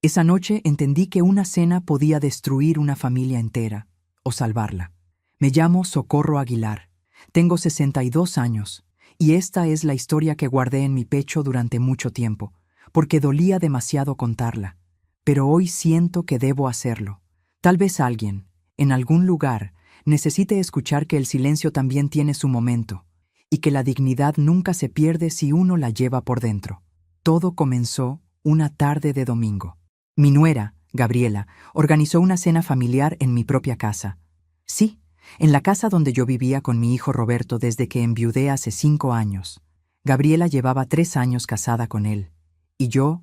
Esa noche entendí que una cena podía destruir una familia entera o salvarla. Me llamo Socorro Aguilar. Tengo 62 años y esta es la historia que guardé en mi pecho durante mucho tiempo, porque dolía demasiado contarla. Pero hoy siento que debo hacerlo. Tal vez alguien, en algún lugar, necesite escuchar que el silencio también tiene su momento y que la dignidad nunca se pierde si uno la lleva por dentro. Todo comenzó una tarde de domingo. Mi nuera, Gabriela, organizó una cena familiar en mi propia casa. Sí, en la casa donde yo vivía con mi hijo Roberto desde que enviudé hace 5 años. Gabriela llevaba 3 años casada con él. Y yo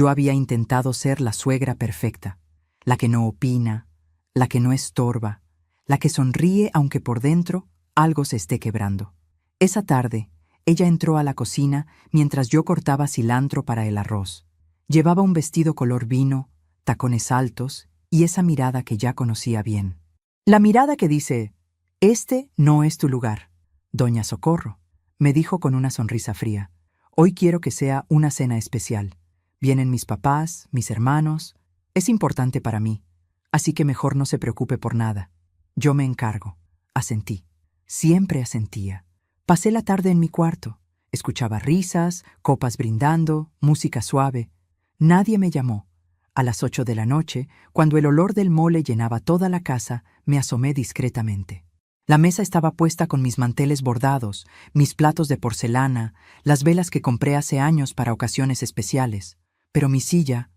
había intentado ser la suegra perfecta, la que no opina, la que no estorba, la que sonríe aunque por dentro algo se esté quebrando. Esa tarde, ella entró a la cocina mientras yo cortaba cilantro para el arroz. Llevaba un vestido color vino, tacones altos y esa mirada que ya conocía bien. La mirada que dice, «Este no es tu lugar». «Doña Socorro», me dijo con una sonrisa fría, «hoy quiero que sea una cena especial. Vienen mis papás, mis hermanos. Es importante para mí, así que mejor no se preocupe por nada. Yo me encargo». Asentí. Siempre asentía. Pasé la tarde en mi cuarto. Escuchaba risas, copas brindando, música suave. Nadie me llamó. A las 8 de la noche, cuando el olor del mole llenaba toda la casa, me asomé discretamente. La mesa estaba puesta con mis manteles bordados, mis platos de porcelana, las velas que compré hace años para ocasiones especiales. Pero mi silla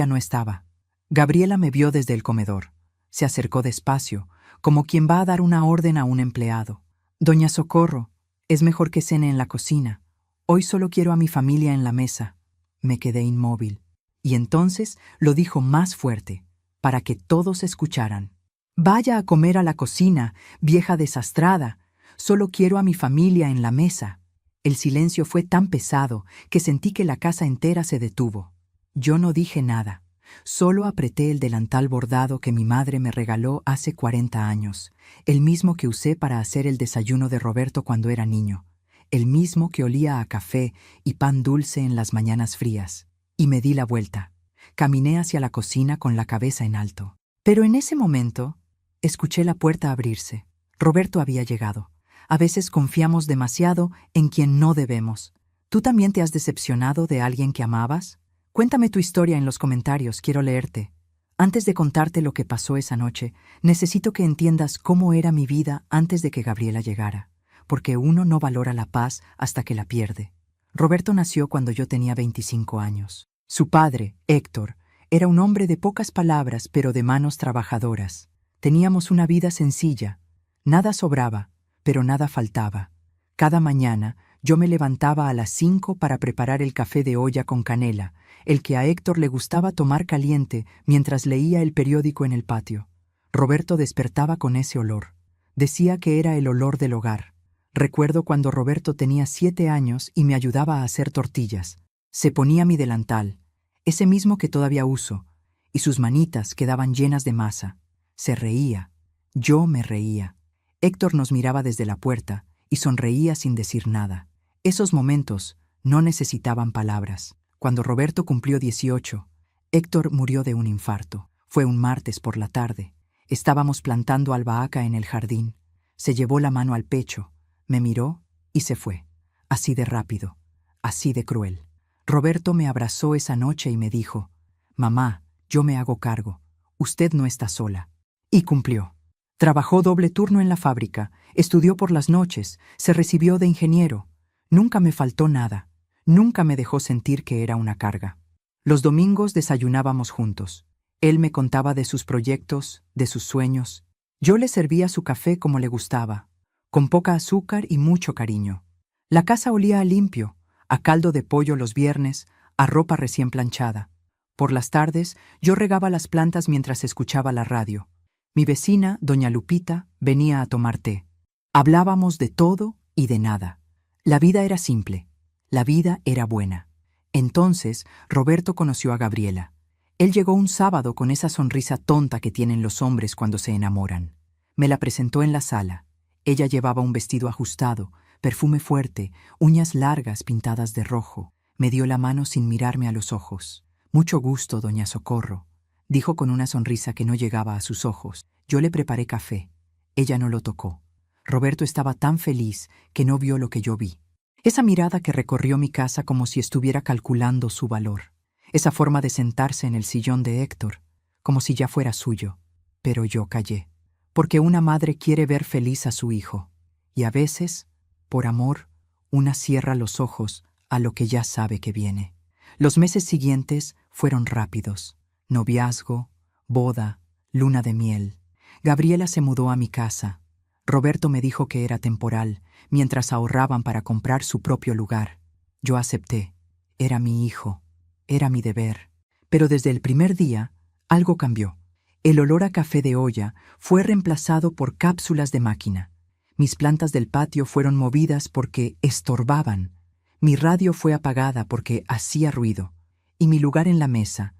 no estaba. Gabriela me vio desde el comedor. Se acercó despacio, como quien va a dar una orden a un empleado. «Doña Socorro, es mejor que cene en la cocina. Hoy solo quiero a mi familia en la mesa». Me quedé inmóvil. Y entonces lo dijo más fuerte, para que todos escucharan. «Vaya a comer a la cocina, vieja desastrada. Solo quiero a mi familia en la mesa». El silencio fue tan pesado que sentí que la casa entera se detuvo. Yo no dije nada. Solo apreté el delantal bordado que mi madre me regaló hace 40 años, el mismo que usé para hacer el desayuno de Roberto cuando era niño, el mismo que olía a café y pan dulce en las mañanas frías. Y me di la vuelta. Caminé hacia la cocina con la cabeza en alto. Pero en ese momento, escuché la puerta abrirse. Roberto había llegado. A veces confiamos demasiado en quien no debemos. ¿Tú también te has decepcionado de alguien que amabas? Cuéntame tu historia en los comentarios, quiero leerte. Antes de contarte lo que pasó esa noche, necesito que entiendas cómo era mi vida antes de que Gabriela llegara, porque uno no valora la paz hasta que la pierde. Roberto nació cuando yo tenía 25 años. Su padre, Héctor, era un hombre de pocas palabras pero de manos trabajadoras. Teníamos una vida sencilla. Nada sobraba, pero nada faltaba. Cada mañana yo me levantaba a las 5 para preparar el café de olla con canela, el que a Héctor le gustaba tomar caliente mientras leía el periódico en el patio. Roberto despertaba con ese olor. Decía que era el olor del hogar. Recuerdo cuando Roberto tenía 7 años y me ayudaba a hacer tortillas. Se ponía mi delantal, ese mismo que todavía uso, y sus manitas quedaban llenas de masa. Se reía. Yo me reía. Héctor nos miraba desde la puerta y sonreía sin decir nada. Esos momentos no necesitaban palabras. Cuando Roberto cumplió 18, Héctor murió de un infarto. Fue un martes por la tarde. Estábamos plantando albahaca en el jardín. Se llevó la mano al pecho, me miró y se fue. Así de rápido, así de cruel. Roberto me abrazó esa noche y me dijo, «Mamá, yo me hago cargo. Usted no está sola». Y cumplió. Trabajó doble turno en la fábrica, estudió por las noches, se recibió de ingeniero. Nunca me faltó nada. Nunca me dejó sentir que era una carga. Los domingos desayunábamos juntos. Él me contaba de sus proyectos, de sus sueños. Yo le servía su café como le gustaba, con poca azúcar y mucho cariño. La casa olía a limpio, a caldo de pollo los viernes, a ropa recién planchada. Por las tardes, yo regaba las plantas mientras escuchaba la radio. Mi vecina, doña Lupita, venía a tomar té. Hablábamos de todo y de nada. La vida era simple. La vida era buena. Entonces, Roberto conoció a Gabriela. Él llegó un sábado con esa sonrisa tonta que tienen los hombres cuando se enamoran. Me la presentó en la sala. Ella llevaba un vestido ajustado, perfume fuerte, uñas largas pintadas de rojo. Me dio la mano sin mirarme a los ojos. Mucho gusto, doña Socorro, dijo con una sonrisa que no llegaba a sus ojos. Yo le preparé café. Ella no lo tocó. Roberto estaba tan feliz que no vio lo que yo vi. Esa mirada que recorrió mi casa como si estuviera calculando su valor. Esa forma de sentarse en el sillón de Héctor, como si ya fuera suyo. Pero yo callé. Porque una madre quiere ver feliz a su hijo. Y a veces, por amor, una cierra los ojos a lo que ya sabe que viene. Los meses siguientes fueron rápidos. Noviazgo, boda, luna de miel. Gabriela se mudó a mi casa. Roberto me dijo que era temporal, mientras ahorraban para comprar su propio lugar. Yo acepté. Era mi hijo. Era mi deber. Pero desde el primer día, algo cambió. El olor a café de olla fue reemplazado por cápsulas de máquina. Mis plantas del patio fueron movidas porque estorbaban. Mi radio fue apagada porque hacía ruido. Y mi lugar en la mesa,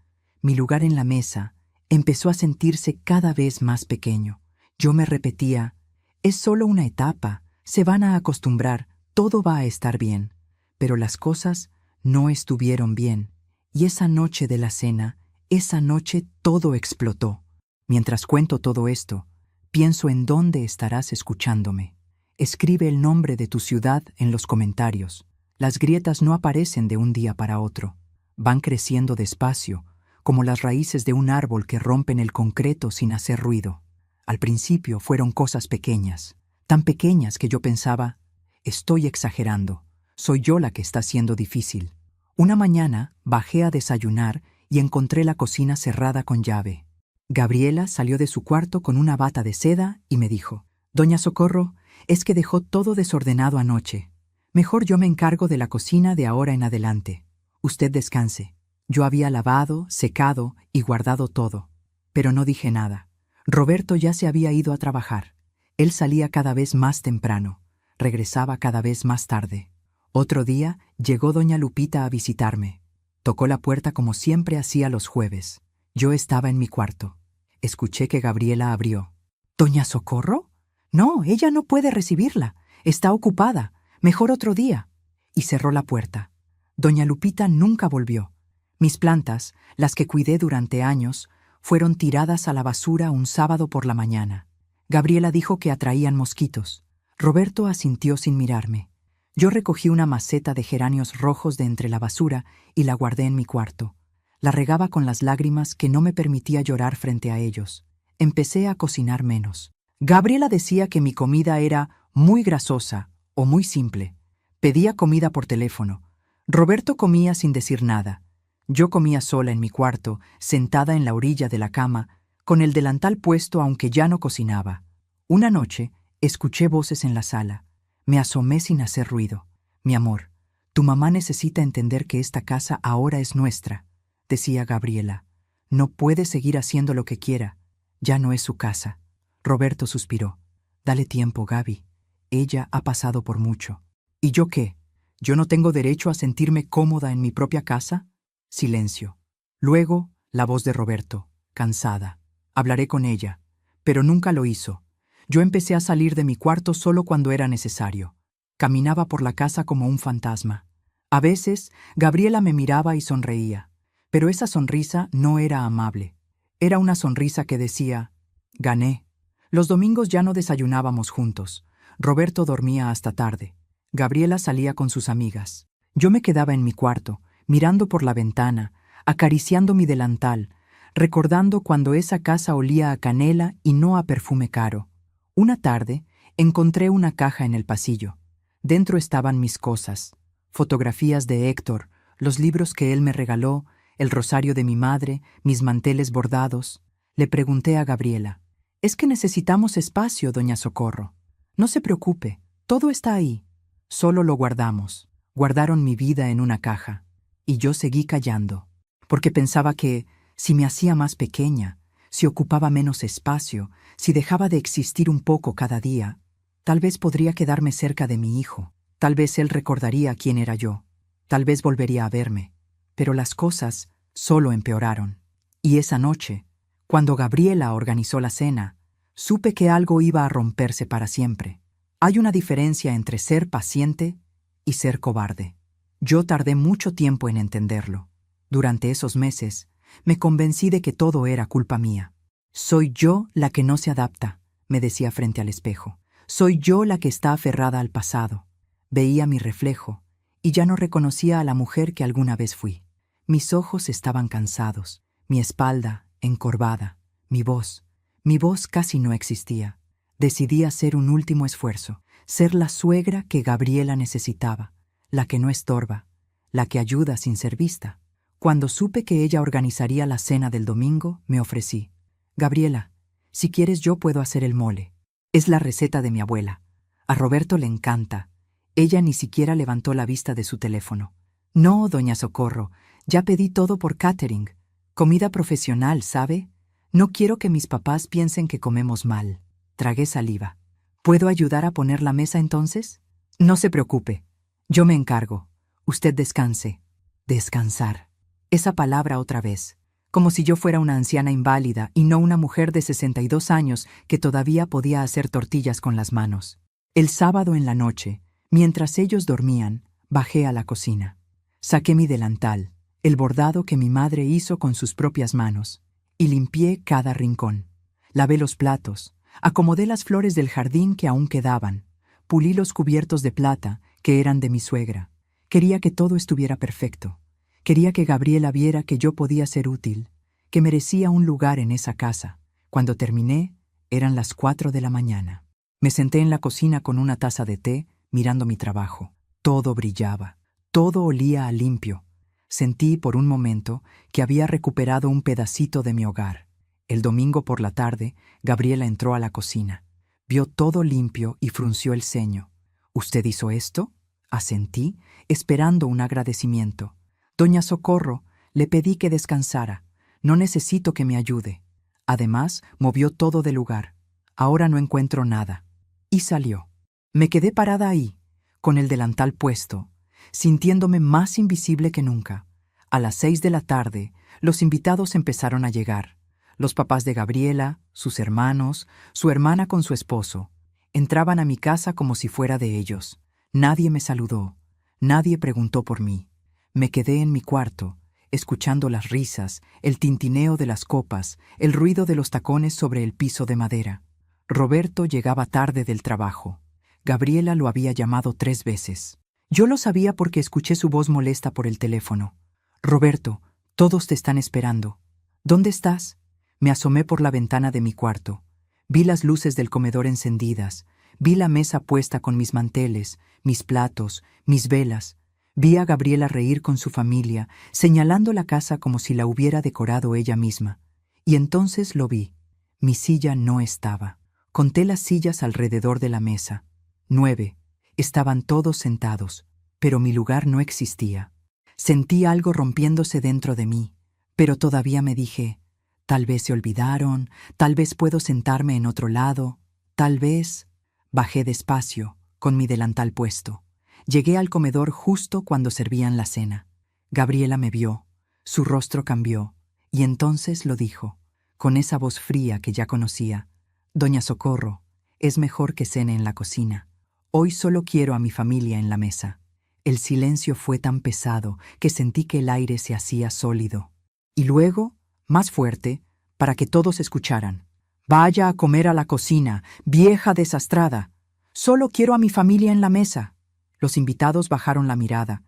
empezó a sentirse cada vez más pequeño. Yo me repetía, es solo una etapa, se van a acostumbrar, todo va a estar bien. Pero las cosas no estuvieron bien. Y esa noche de la cena, esa noche todo explotó. Mientras cuento todo esto, pienso en dónde estarás escuchándome. Escribe el nombre de tu ciudad en los comentarios. Las grietas no aparecen de un día para otro. Van creciendo despacio, como las raíces de un árbol que rompen el concreto sin hacer ruido. Al principio fueron cosas pequeñas, tan pequeñas que yo pensaba, estoy exagerando, soy yo la que está siendo difícil. Una mañana bajé a desayunar y encontré la cocina cerrada con llave. Gabriela salió de su cuarto con una bata de seda y me dijo, «Doña Socorro, es que dejó todo desordenado anoche. Mejor yo me encargo de la cocina de ahora en adelante. Usted descanse». Yo había lavado, secado y guardado todo, pero no dije nada. Roberto ya se había ido a trabajar. Él salía cada vez más temprano, regresaba cada vez más tarde. Otro día llegó doña Lupita a visitarme. Tocó la puerta como siempre hacía los jueves. Yo estaba en mi cuarto. Escuché que Gabriela abrió. «¿Doña Socorro? No, ella no puede recibirla. Está ocupada. Mejor otro día». Y cerró la puerta. Doña Lupita nunca volvió. Mis plantas, las que cuidé durante años, fueron tiradas a la basura un sábado por la mañana. Gabriela dijo que atraían mosquitos. Roberto asintió sin mirarme. Yo recogí una maceta de geranios rojos de entre la basura y la guardé en mi cuarto. La regaba con las lágrimas que no me permitía llorar frente a ellos. Empecé a cocinar menos. Gabriela decía que mi comida era muy grasosa o muy simple. Pedía comida por teléfono. Roberto comía sin decir nada. Yo comía sola en mi cuarto, sentada en la orilla de la cama, con el delantal puesto aunque ya no cocinaba. Una noche, escuché voces en la sala. Me asomé sin hacer ruido. «Mi amor, tu mamá necesita entender que esta casa ahora es nuestra», decía Gabriela. «No puede seguir haciendo lo que quiera. Ya no es su casa». Roberto suspiró. «Dale tiempo, Gaby. Ella ha pasado por mucho». «¿Y yo qué? ¿Yo no tengo derecho a sentirme cómoda en mi propia casa?» Silencio. Luego, la voz de Roberto, cansada. «Hablaré con ella». Pero nunca lo hizo. Yo empecé a salir de mi cuarto solo cuando era necesario. Caminaba por la casa como un fantasma. A veces, Gabriela me miraba y sonreía. Pero esa sonrisa no era amable. Era una sonrisa que decía, «Gané». Los domingos ya no desayunábamos juntos. Roberto dormía hasta tarde. Gabriela salía con sus amigas. Yo me quedaba en mi cuarto, mirando por la ventana, acariciando mi delantal, recordando cuando esa casa olía a canela y no a perfume caro. Una tarde, encontré una caja en el pasillo. Dentro estaban mis cosas, fotografías de Héctor, los libros que él me regaló, el rosario de mi madre, mis manteles bordados. Le pregunté a Gabriela, «Es que necesitamos espacio, doña Socorro». «No se preocupe, todo está ahí». Solo lo guardamos. Guardaron mi vida en una caja. Y yo seguí callando, porque pensaba que, si me hacía más pequeña, si ocupaba menos espacio, si dejaba de existir un poco cada día, tal vez podría quedarme cerca de mi hijo, tal vez él recordaría quién era yo, tal vez volvería a verme. Pero las cosas solo empeoraron. Y esa noche, cuando Gabriela organizó la cena, supe que algo iba a romperse para siempre. Hay una diferencia entre ser paciente y ser cobarde. Yo tardé mucho tiempo en entenderlo. Durante esos meses, me convencí de que todo era culpa mía. Soy yo la que no se adapta, me decía frente al espejo. Soy yo la que está aferrada al pasado. Veía mi reflejo y ya no reconocía a la mujer que alguna vez fui. Mis ojos estaban cansados, mi espalda encorvada, mi voz casi no existía. Decidí hacer un último esfuerzo, ser la suegra que Gabriela necesitaba, la que no estorba, la que ayuda sin ser vista. Cuando supe que ella organizaría la cena del domingo, me ofrecí. Gabriela, si quieres yo puedo hacer el mole. Es la receta de mi abuela. A Roberto le encanta. Ella ni siquiera levantó la vista de su teléfono. No, doña Socorro, ya pedí todo por catering. Comida profesional, ¿sabe? No quiero que mis papás piensen que comemos mal. Tragué saliva. ¿Puedo ayudar a poner la mesa entonces? No se preocupe. Yo me encargo. Usted descanse. Descansar. Esa palabra otra vez. Como si yo fuera una anciana inválida y no una mujer de 62 años que todavía podía hacer tortillas con las manos. El sábado en la noche, mientras ellos dormían, bajé a la cocina. Saqué mi delantal, el bordado que mi madre hizo con sus propias manos, y limpié cada rincón. Lavé los platos, acomodé las flores del jardín que aún quedaban, pulí los cubiertos de plata que eran de mi suegra. Quería que todo estuviera perfecto. Quería que Gabriela viera que yo podía ser útil, que merecía un lugar en esa casa. Cuando terminé, eran las 4 de la mañana. Me senté en la cocina con una taza de té, mirando mi trabajo. Todo brillaba, todo olía a limpio. Sentí por un momento que había recuperado un pedacito de mi hogar. El domingo por la tarde, Gabriela entró a la cocina. Vio todo limpio y frunció el ceño. ¿Usted hizo esto? Asentí, esperando un agradecimiento. Doña Socorro, le pedí que descansara. No necesito que me ayude. Además, movió todo de lugar. Ahora no encuentro nada. Y salió. Me quedé parada ahí, con el delantal puesto, sintiéndome más invisible que nunca. A las 6 de la tarde, los invitados empezaron a llegar. Los papás de Gabriela, sus hermanos, su hermana con su esposo. Entraban a mi casa como si fuera de ellos. Nadie me saludó. Nadie preguntó por mí. Me quedé en mi cuarto, escuchando las risas, el tintineo de las copas, el ruido de los tacones sobre el piso de madera. Roberto llegaba tarde del trabajo. Gabriela lo había llamado 3 veces. Yo lo sabía porque escuché su voz molesta por el teléfono. Roberto, todos te están esperando. ¿Dónde estás? Me asomé por la ventana de mi cuarto. Vi las luces del comedor encendidas. Vi la mesa puesta con mis manteles, mis platos, mis velas. Vi a Gabriela reír con su familia, señalando la casa como si la hubiera decorado ella misma. Y entonces lo vi. Mi silla no estaba. Conté las sillas alrededor de la mesa. 9. Estaban todos sentados, pero mi lugar no existía. Sentí algo rompiéndose dentro de mí, pero todavía me dije, tal vez se olvidaron, tal vez puedo sentarme en otro lado, tal vez... Bajé despacio, con mi delantal puesto. Llegué al comedor justo cuando servían la cena. Gabriela me vio, su rostro cambió, y entonces lo dijo, con esa voz fría que ya conocía. Doña Socorro, es mejor que cene en la cocina. Hoy solo quiero a mi familia en la mesa. El silencio fue tan pesado que sentí que el aire se hacía sólido. Y luego, más fuerte, para que todos escucharan. Vaya a comer a la cocina, vieja desastrada. Solo quiero a mi familia en la mesa. Los invitados bajaron la mirada.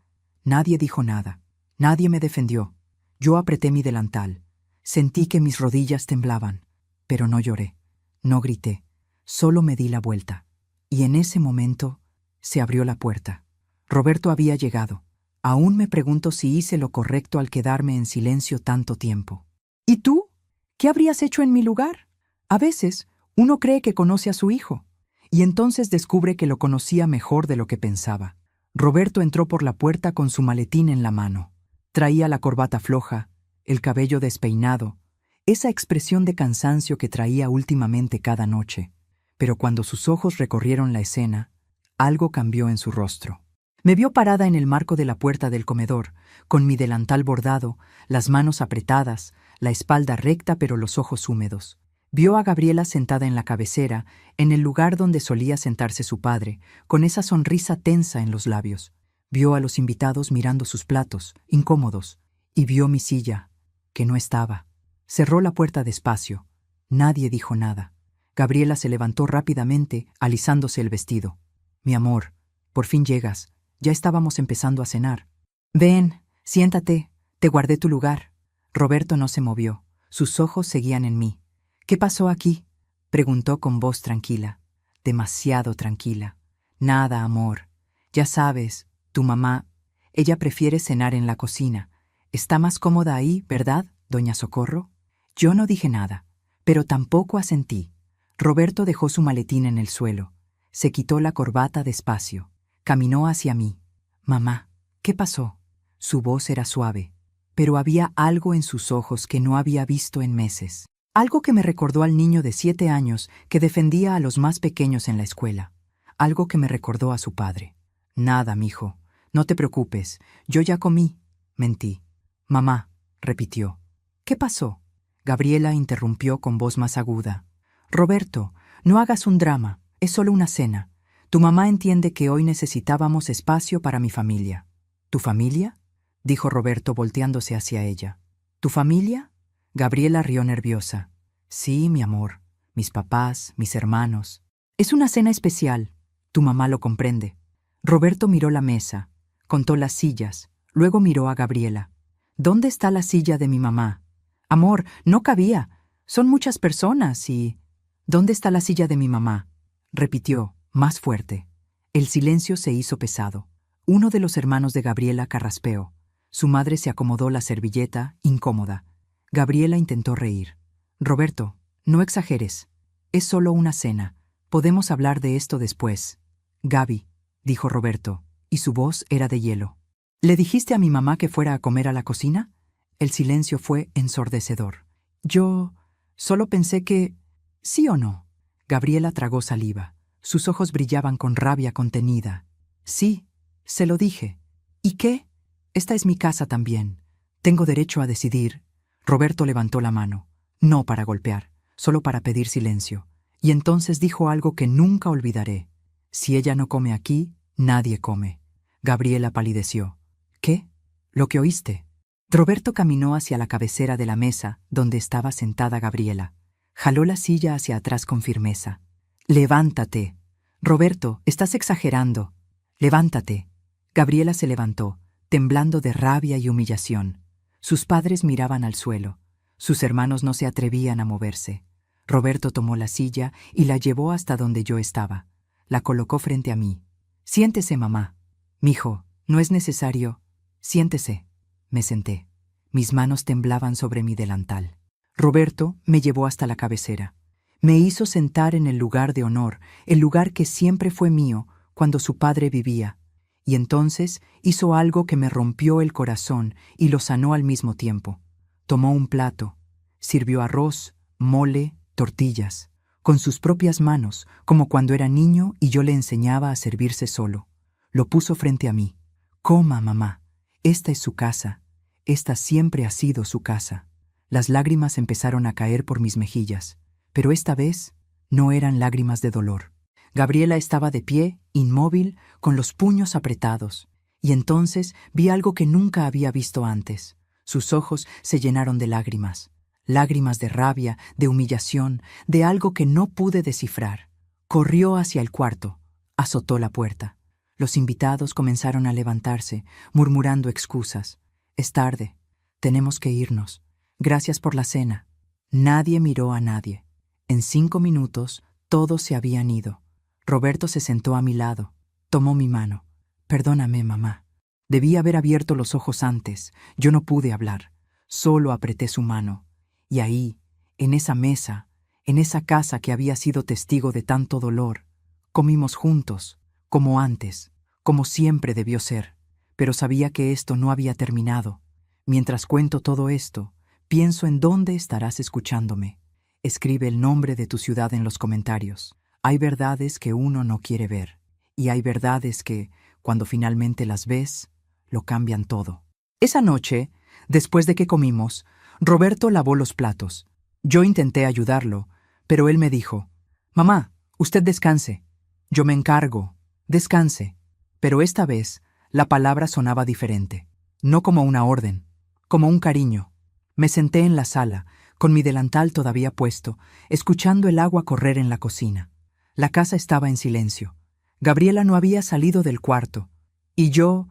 Nadie dijo nada. Nadie me defendió. Yo apreté mi delantal. Sentí que mis rodillas temblaban. Pero no lloré. No grité. Solo me di la vuelta. Y en ese momento se abrió la puerta. Roberto había llegado. Aún me pregunto si hice lo correcto al quedarme en silencio tanto tiempo. ¿Y tú? ¿Qué habrías hecho en mi lugar? A veces, uno cree que conoce a su hijo, y entonces descubre que lo conocía mejor de lo que pensaba. Roberto entró por la puerta con su maletín en la mano. Traía la corbata floja, el cabello despeinado, esa expresión de cansancio que traía últimamente cada noche. Pero cuando sus ojos recorrieron la escena, algo cambió en su rostro. Me vio parada en el marco de la puerta del comedor, con mi delantal bordado, las manos apretadas, la espalda recta pero los ojos húmedos. Vio a Gabriela sentada en la cabecera, en el lugar donde solía sentarse su padre, con esa sonrisa tensa en los labios. Vio a los invitados mirando sus platos, incómodos, y vio mi silla, que no estaba. Cerró la puerta despacio. Nadie dijo nada. Gabriela se levantó rápidamente, alisándose el vestido. Mi amor, por fin llegas. Ya estábamos empezando a cenar. Ven, siéntate, te guardé tu lugar. Roberto no se movió. Sus ojos seguían en mí. ¿Qué pasó aquí?, preguntó con voz tranquila. Demasiado tranquila. Nada, amor. Ya sabes, tu mamá, ella prefiere cenar en la cocina. Está más cómoda ahí, ¿verdad, doña Socorro? Yo no dije nada, pero tampoco asentí. Roberto dejó su maletín en el suelo. Se quitó la corbata despacio. Caminó hacia mí. Mamá, ¿qué pasó? Su voz era suave, pero había algo en sus ojos que no había visto en meses. Algo que me recordó al niño de 7 años que defendía a los más pequeños en la escuela. Algo que me recordó a su padre. Nada, mijo. No te preocupes. Yo ya comí. Mentí. Mamá, repitió. ¿Qué pasó? Gabriela interrumpió con voz más aguda. Roberto, no hagas un drama. Es solo una cena. Tu mamá entiende que hoy necesitábamos espacio para mi familia. ¿Tu familia?, dijo Roberto volteándose hacia ella. ¿Tu familia? Gabriela rió nerviosa. Sí, mi amor. Mis papás, mis hermanos. Es una cena especial. Tu mamá lo comprende. Roberto miró la mesa, contó las sillas, luego miró a Gabriela. ¿Dónde está la silla de mi mamá? Amor, no cabía. Son muchas personas y... ¿Dónde está la silla de mi mamá?, repitió, más fuerte. El silencio se hizo pesado. Uno de los hermanos de Gabriela carraspeó. Su madre se acomodó la servilleta, incómoda. Gabriela intentó reír. Roberto, no exageres. Es solo una cena. Podemos hablar de esto después. Gaby, dijo Roberto, y su voz era de hielo. ¿Le dijiste a mi mamá que fuera a comer a la cocina? El silencio fue ensordecedor. Yo solo pensé que... ¿Sí o no? Gabriela tragó saliva. Sus ojos brillaban con rabia contenida. Sí, se lo dije. ¿Y qué? Esta es mi casa también. Tengo derecho a decidir. Roberto levantó la mano. No para golpear, solo para pedir silencio. Y entonces dijo algo que nunca olvidaré. Si ella no come aquí, nadie come. Gabriela palideció. ¿Qué? ¿Lo que oíste? Roberto caminó hacia la cabecera de la mesa donde estaba sentada Gabriela. Jaló la silla hacia atrás con firmeza. Levántate. Roberto, estás exagerando. Levántate. Gabriela se levantó, temblando de rabia y humillación. Sus padres miraban al suelo. Sus hermanos no se atrevían a moverse. Roberto tomó la silla y la llevó hasta donde yo estaba. La colocó frente a mí. Siéntese, mamá. Mijo, no es necesario. Siéntese. Me senté. Mis manos temblaban sobre mi delantal. Roberto me llevó hasta la cabecera. Me hizo sentar en el lugar de honor, el lugar que siempre fue mío cuando su padre vivía. Y entonces hizo algo que me rompió el corazón y lo sanó al mismo tiempo. Tomó un plato, sirvió arroz, mole, tortillas, con sus propias manos, como cuando era niño y yo le enseñaba a servirse solo. Lo puso frente a mí. Coma, mamá. Esta es su casa. Esta siempre ha sido su casa. Las lágrimas empezaron a caer por mis mejillas, pero esta vez no eran lágrimas de dolor. Gabriela estaba de pie, inmóvil, con los puños apretados, y entonces vi algo que nunca había visto antes. Sus ojos se llenaron de lágrimas, lágrimas de rabia, de humillación, de algo que no pude descifrar. Corrió hacia el cuarto, azotó la puerta. Los invitados comenzaron a levantarse, murmurando excusas. Es tarde, tenemos que irnos. Gracias por la cena. Nadie miró a nadie. En 5 minutos, todos se habían ido. Roberto se sentó a mi lado. Tomó mi mano. Perdóname, mamá. Debí haber abierto los ojos antes. Yo no pude hablar. Solo apreté su mano. Y ahí, en esa mesa, en esa casa que había sido testigo de tanto dolor, comimos juntos, como antes, como siempre debió ser. Pero sabía que esto no había terminado. Mientras cuento todo esto, pienso en dónde estarás escuchándome. Escribe el nombre de tu ciudad en los comentarios. Hay verdades que uno no quiere ver, y hay verdades que, cuando finalmente las ves, lo cambian todo. Esa noche, después de que comimos, Roberto lavó los platos. Yo intenté ayudarlo, pero él me dijo, «Mamá, usted descanse. Yo me encargo. Descanse». Pero esta vez, la palabra sonaba diferente. No como una orden, como un cariño. Me senté en la sala, con mi delantal todavía puesto, escuchando el agua correr en la cocina. La casa estaba en silencio. Gabriela no había salido del cuarto. Y yo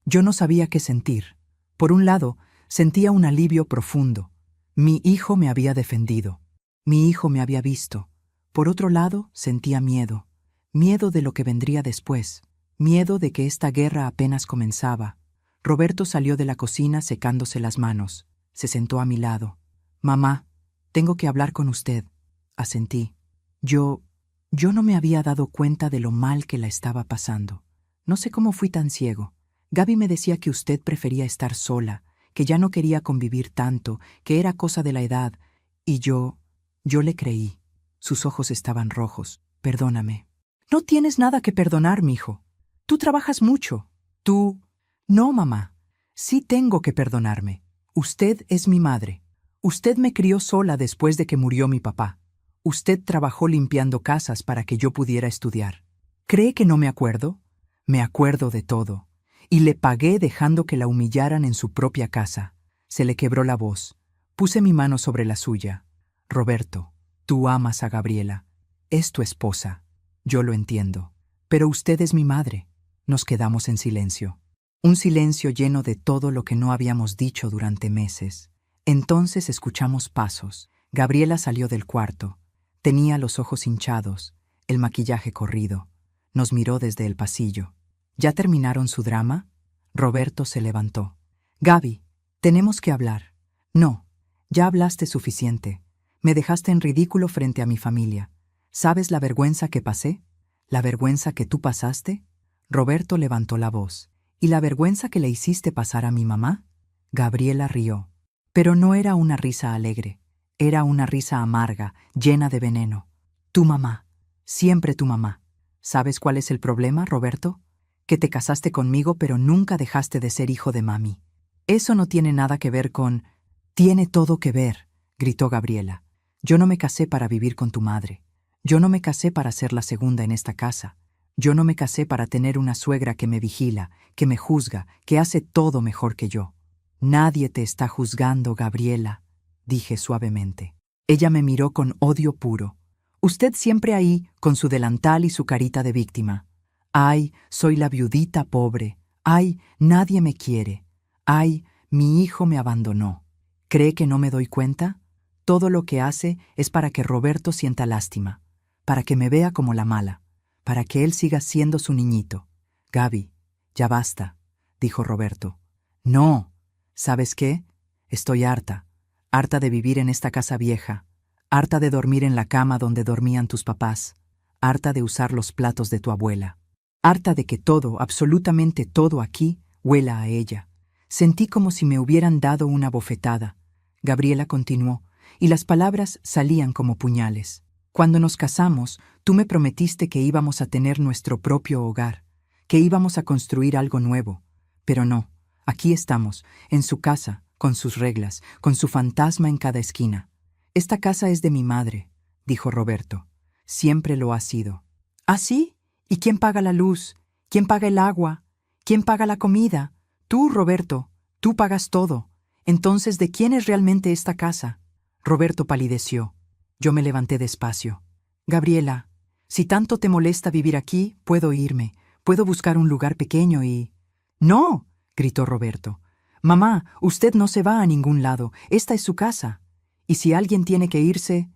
no sabía qué sentir. Por un lado, sentía un alivio profundo. Mi hijo me había defendido. Mi hijo me había visto. Por otro lado, sentía miedo. Miedo de lo que vendría después. Miedo de que esta guerra apenas comenzaba. Roberto salió de la cocina secándose las manos. Se sentó a mi lado. «Mamá, tengo que hablar con usted», asentí. Yo no me había dado cuenta de lo mal que la estaba pasando. No sé cómo fui tan ciego. Gaby me decía que usted prefería estar sola, que ya no quería convivir tanto, que era cosa de la edad. Y yo le creí. Sus ojos estaban rojos. «Perdóname». «No tienes nada que perdonar, mijo. Tú trabajas mucho. Tú...» «No, mamá. Sí tengo que perdonarme. Usted es mi madre. Usted me crió sola después de que murió mi papá. Usted trabajó limpiando casas para que yo pudiera estudiar. ¿Cree que no me acuerdo? Me acuerdo de todo. Y le pagué dejando que la humillaran en su propia casa». Se le quebró la voz. Puse mi mano sobre la suya. «Roberto, tú amas a Gabriela. Es tu esposa. Yo lo entiendo. Pero usted es mi madre». Nos quedamos en silencio. Un silencio lleno de todo lo que no habíamos dicho durante meses. Entonces escuchamos pasos. Gabriela salió del cuarto. Tenía los ojos hinchados, el maquillaje corrido. Nos miró desde el pasillo. ¿Ya terminaron su drama? Roberto se levantó. «Gaby, tenemos que hablar». «No, ya hablaste suficiente. Me dejaste en ridículo frente a mi familia. ¿Sabes la vergüenza que pasé? ¿La vergüenza que tú pasaste?» Roberto levantó la voz. «¿Y la vergüenza que le hiciste pasar a mi mamá?» Gabriela rió. Pero no era una risa alegre. Era una risa amarga, llena de veneno. «Tu mamá. Siempre tu mamá. ¿Sabes cuál es el problema, Roberto? Que te casaste conmigo pero nunca dejaste de ser hijo de mami. Eso no tiene nada que ver con...» «Tiene todo que ver», gritó Gabriela. «Yo no me casé para vivir con tu madre. Yo no me casé para ser la segunda en esta casa. Yo no me casé para tener una suegra que me vigila, que me juzga, que hace todo mejor que yo». «Nadie te está juzgando, Gabriela», dije suavemente. Ella me miró con odio puro. «Usted siempre ahí, con su delantal y su carita de víctima. Ay, soy la viudita pobre. Ay, nadie me quiere. Ay, mi hijo me abandonó. ¿Cree que no me doy cuenta? Todo lo que hace es para que Roberto sienta lástima, para que me vea como la mala, para que él siga siendo su niñito». «Gaby, ya basta», dijo Roberto. «No, ¿sabes qué? Estoy harta de vivir en esta casa vieja, harta de dormir en la cama donde dormían tus papás, harta de usar los platos de tu abuela, harta de que todo, absolutamente todo aquí, huela a ella». Sentí como si me hubieran dado una bofetada. Gabriela continuó, y las palabras salían como puñales. «Cuando nos casamos, tú me prometiste que íbamos a tener nuestro propio hogar, que íbamos a construir algo nuevo. Pero no, aquí estamos, en su casa, con sus reglas, con su fantasma en cada esquina. Esta casa es de mi madre», dijo Roberto. «Siempre lo ha sido». «¿Ah, sí? ¿Y quién paga la luz? ¿Quién paga el agua? ¿Quién paga la comida? Tú, Roberto, tú pagas todo. Entonces, ¿de quién es realmente esta casa?» Roberto palideció. Yo me levanté despacio. «Gabriela, si tanto te molesta vivir aquí, puedo irme. Puedo buscar un lugar pequeño y...» «No», gritó Roberto. «Mamá, usted no se va a ningún lado. Esta es su casa. Y si alguien tiene que irse...»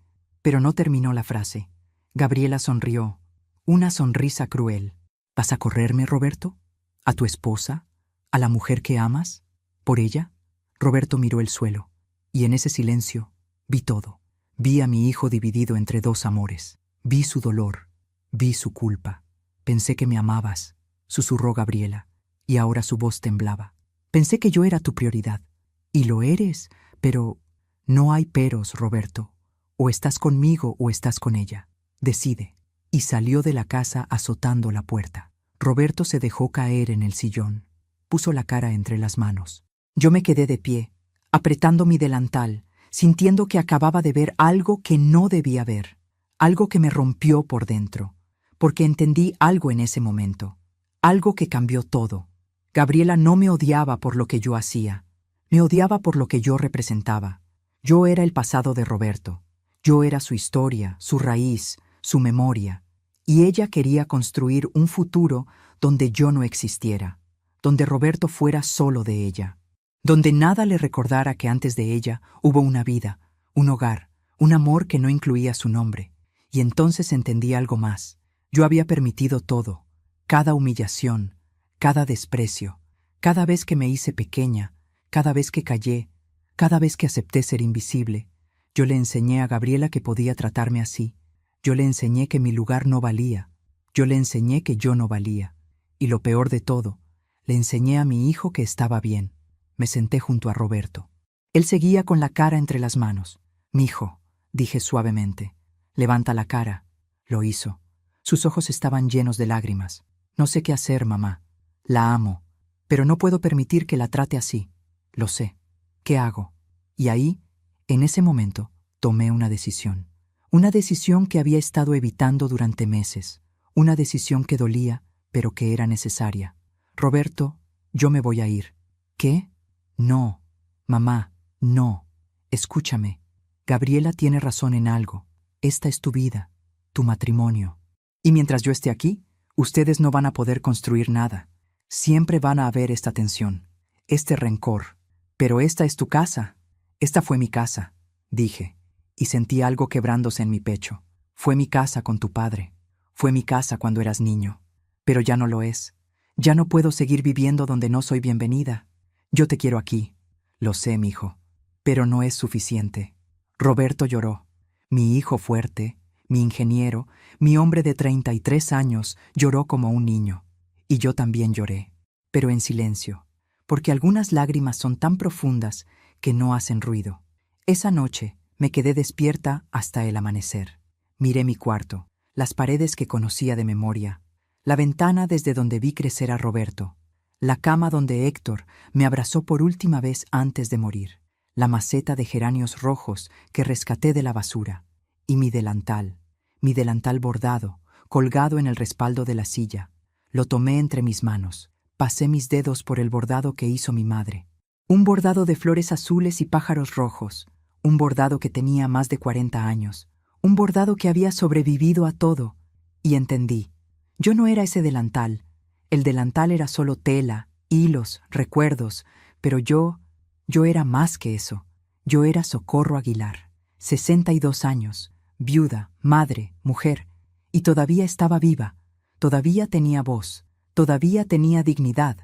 Pero no terminó la frase. Gabriela sonrió. Una sonrisa cruel. «¿Vas a correrme, Roberto? ¿A tu esposa? ¿A la mujer que amas? ¿Por ella?» Roberto miró el suelo. Y en ese silencio vi todo. Vi a mi hijo dividido entre dos amores. Vi su dolor. Vi su culpa. «Pensé que me amabas», susurró Gabriela, y ahora su voz temblaba. «Pensé que yo era tu prioridad. Y lo eres, pero no hay peros, Roberto. O estás conmigo o estás con ella. Decide». Y salió de la casa azotando la puerta. Roberto se dejó caer en el sillón. Puso la cara entre las manos. Yo me quedé de pie, apretando mi delantal, sintiendo que acababa de ver algo que no debía ver, algo que me rompió por dentro, porque entendí algo en ese momento, algo que cambió todo. Gabriela no me odiaba por lo que yo hacía, Me odiaba por lo que yo representaba. Yo era el pasado de Roberto. Yo era su historia, su raíz, su memoria. Y ella quería construir un futuro donde yo no existiera, donde Roberto fuera solo de ella, donde nada le recordara que antes de ella hubo una vida, un hogar, un amor que no incluía su nombre. Y entonces entendí algo más. Yo había permitido todo, cada humillación, cada desprecio, cada vez que me hice pequeña, cada vez que callé, cada vez que acepté ser invisible. Yo le enseñé a Gabriela que podía tratarme así. Yo le enseñé que mi lugar no valía. Yo le enseñé que yo no valía. Y lo peor de todo, le enseñé a mi hijo que estaba bien. Me senté junto a Roberto. Él seguía con la cara entre las manos. «Mijo», dije suavemente, «levanta la cara». Lo hizo. Sus ojos estaban llenos de lágrimas. «No sé qué hacer, mamá. La amo, pero no puedo permitir que la trate así. Lo sé. ¿Qué hago?» Y ahí, en ese momento, tomé una decisión. Una decisión que había estado evitando durante meses. Una decisión que dolía, pero que era necesaria. «Roberto, yo me voy a ir». «¿Qué?» «No. Mamá, no. Escúchame. Gabriela tiene razón en algo. Esta es tu vida, tu matrimonio. Y mientras yo esté aquí, ustedes no van a poder construir nada. Siempre van a haber esta tensión, este rencor. Pero esta es tu casa. Esta fue mi casa», dije, y sentí algo quebrándose en mi pecho. «Fue mi casa con tu padre. Fue mi casa cuando eras niño. Pero ya no lo es. Ya no puedo seguir viviendo donde no soy bienvenida. Yo te quiero aquí». «Lo sé, mijo, pero no es suficiente». Roberto lloró. Mi hijo fuerte, mi ingeniero, mi hombre de 33 años, lloró como un niño. Y yo también lloré, pero en silencio, porque algunas lágrimas son tan profundas que no hacen ruido. Esa noche me quedé despierta hasta el amanecer. Miré mi cuarto, las paredes que conocía de memoria, la ventana desde donde vi crecer a Roberto, la cama donde Héctor me abrazó por última vez antes de morir, la maceta de geranios rojos que rescaté de la basura, y mi delantal bordado, colgado en el respaldo de la silla. Lo tomé entre mis manos, pasé mis dedos por el bordado que hizo mi madre. Un bordado de flores azules y pájaros rojos, un bordado que tenía más de 40 años, un bordado que había sobrevivido a todo, y entendí. Yo no era ese delantal. El delantal era solo tela, hilos, recuerdos, pero yo era más que eso. Yo era Socorro Aguilar, 62 años, viuda, madre, mujer, y todavía estaba viva, todavía tenía voz, todavía tenía dignidad,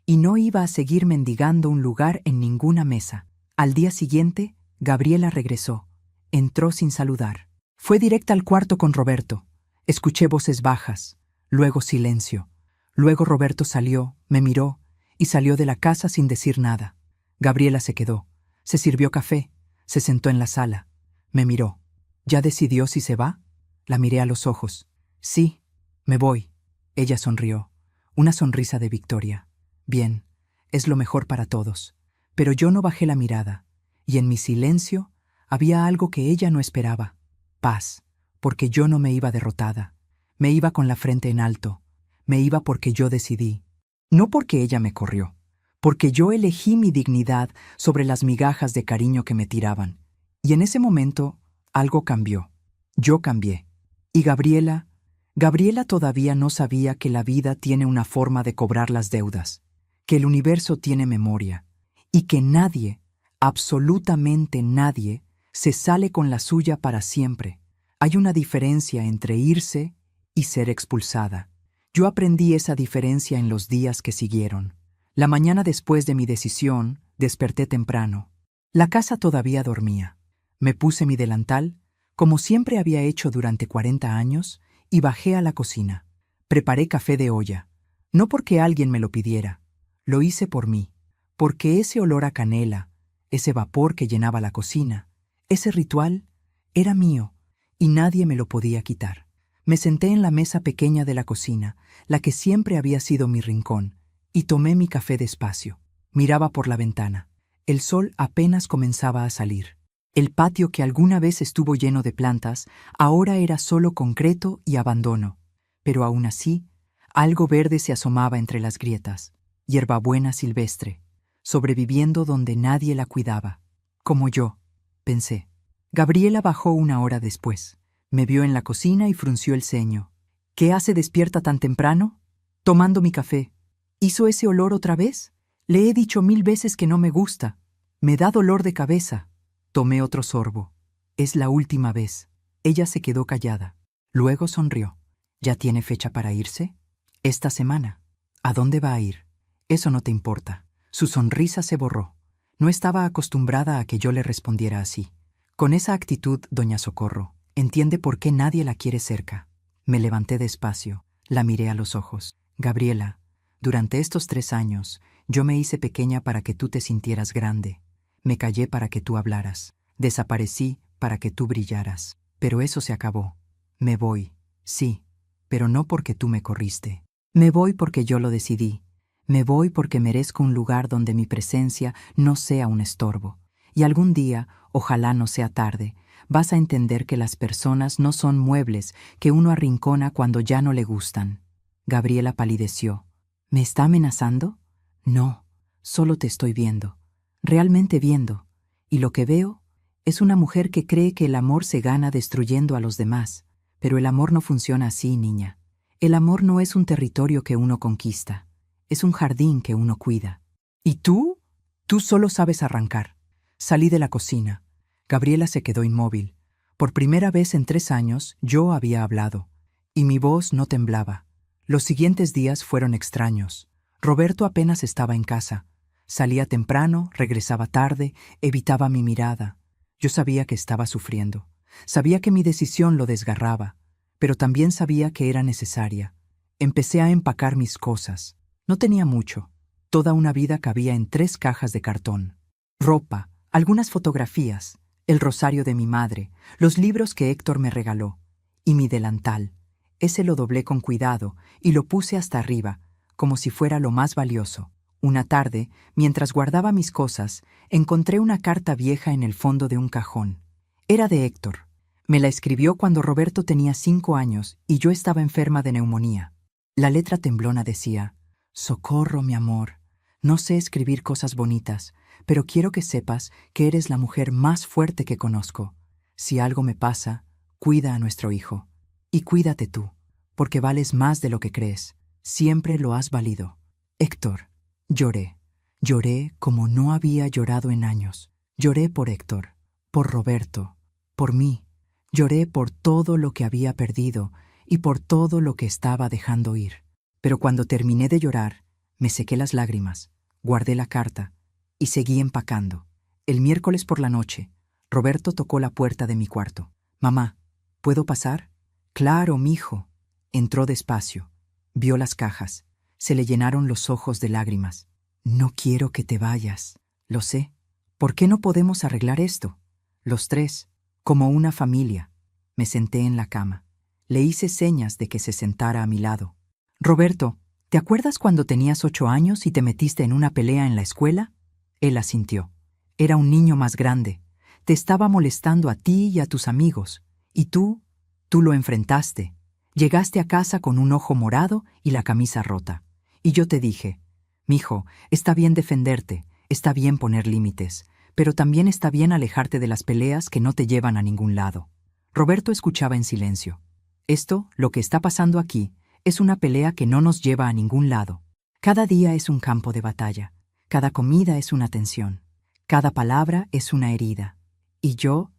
y no iba a seguir mendigando un lugar en ninguna mesa. Al día siguiente, Gabriela regresó. Entró sin saludar. Fue directa al cuarto con Roberto. Escuché voces bajas, luego silencio. Luego Roberto salió, me miró, y salió de la casa sin decir nada. Gabriela se quedó. Se sirvió café. Se sentó en la sala. Me miró. ¿Ya decidió si se va? La miré a los ojos. Sí, me voy. Ella sonrió. Una sonrisa de victoria. Bien, es lo mejor para todos. Pero yo no bajé la mirada, y en mi silencio había algo que ella no esperaba. Paz, porque yo no me iba derrotada. Me iba con la frente en alto. Me iba porque yo decidí. No porque ella me corrió. Porque yo elegí mi dignidad sobre las migajas de cariño que me tiraban. Y en ese momento, algo cambió. Yo cambié. Y Gabriela todavía no sabía que la vida tiene una forma de cobrar las deudas, que el universo tiene memoria, y que nadie, absolutamente nadie, se sale con la suya para siempre. Hay una diferencia entre irse y ser expulsada. Yo aprendí esa diferencia en los días que siguieron. La mañana después de mi decisión, desperté temprano. La casa todavía dormía. Me puse mi delantal, como siempre había hecho durante 40 años, y bajé a la cocina. Preparé café de olla, no porque alguien me lo pidiera. Lo hice por mí, porque ese olor a canela, ese vapor que llenaba la cocina, ese ritual, era mío, y nadie me lo podía quitar. Me senté en la mesa pequeña de la cocina, la que siempre había sido mi rincón, y tomé mi café despacio. Miraba por la ventana. El sol apenas comenzaba a salir. El patio que alguna vez estuvo lleno de plantas, ahora era solo concreto y abandono. Pero aún así, algo verde se asomaba entre las grietas. Hierbabuena silvestre. sobreviviendo donde nadie la cuidaba. Como yo, pensé. Gabriela bajó 1 hora después. Me vio en la cocina y frunció el ceño. ¿Qué hace despierta tan temprano? Tomando mi café. ¿Hizo ese olor otra vez? Le he dicho 1000 veces que no me gusta. Me da dolor de cabeza. Tomé otro sorbo. Es la última vez. Ella se quedó callada. Luego sonrió. ¿Ya tiene fecha para irse? Esta semana. ¿A dónde va a ir? Eso no te importa. Su sonrisa se borró. No estaba acostumbrada a que yo le respondiera así. Con esa actitud, doña Socorro, entiende por qué nadie la quiere cerca. Me levanté despacio, la miré a los ojos. Gabriela, durante estos 3 años, yo me hice pequeña para que tú te sintieras grande. Me callé para que tú hablaras. Desaparecí para que tú brillaras. Pero eso se acabó. Me voy, sí, pero no porque tú me corriste. Me voy porque yo lo decidí. Me voy porque merezco un lugar donde mi presencia no sea un estorbo. Y algún día, ojalá no sea tarde, vas a entender que las personas no son muebles que uno arrincona cuando ya no le gustan. Gabriela palideció. ¿Me está amenazando? No, solo te estoy viendo. Realmente viendo. Y lo que veo es una mujer que cree que el amor se gana destruyendo a los demás. Pero el amor no funciona así, niña. El amor no es un territorio que uno conquista. Es un jardín que uno cuida. ¿Y tú? Tú solo sabes arrancar. Salí de la cocina. Gabriela se quedó inmóvil. Por primera vez en 3 años yo había hablado. Y mi voz no temblaba. Los siguientes días fueron extraños. Roberto apenas estaba en casa. Salía temprano, regresaba tarde, evitaba mi mirada. Yo sabía que estaba sufriendo. Sabía que mi decisión lo desgarraba. Pero también sabía que era necesaria. Empecé a empacar mis cosas. No tenía mucho. Toda una vida cabía en 3 cajas de cartón. Ropa, algunas fotografías, el rosario de mi madre, los libros que Héctor me regaló, y mi delantal. Ese lo doblé con cuidado y lo puse hasta arriba, como si fuera lo más valioso. Una tarde, mientras guardaba mis cosas, encontré una carta vieja en el fondo de un cajón. Era de Héctor. Me la escribió cuando Roberto tenía 5 años y yo estaba enferma de neumonía. La letra temblona decía: Socorro, mi amor. No sé escribir cosas bonitas, pero quiero que sepas que eres la mujer más fuerte que conozco. Si algo me pasa, cuida a nuestro hijo. Y cuídate tú, porque vales más de lo que crees. Siempre lo has valido. Héctor. Lloré. Lloré como no había llorado en años. Lloré por Héctor, por Roberto, por mí. Lloré por todo lo que había perdido y por todo lo que estaba dejando ir. Pero cuando terminé de llorar, me sequé las lágrimas, guardé la carta y seguí empacando. El miércoles por la noche, Roberto tocó la puerta de mi cuarto. «Mamá, ¿puedo pasar?» «Claro, mijo». Entró despacio, vio las cajas, se le llenaron los ojos de lágrimas. «No quiero que te vayas, lo sé. ¿Por qué no podemos arreglar esto? Los 3, como una familia». Me senté en la cama. Le hice señas de que se sentara a mi lado. «Roberto, ¿te acuerdas cuando tenías 8 años y te metiste en una pelea en la escuela?» Él asintió. «Era un niño más grande. Te estaba molestando a ti y a tus amigos. Y tú lo enfrentaste. Llegaste a casa con un ojo morado y la camisa rota. Y yo te dije: mijo, está bien defenderte, está bien poner límites, pero también está bien alejarte de las peleas que no te llevan a ningún lado». Roberto escuchaba en silencio. «Esto, lo que está pasando aquí, es una pelea que no nos lleva a ningún lado. Cada día es un campo de batalla. Cada comida es una tensión. Cada palabra es una herida. Y yo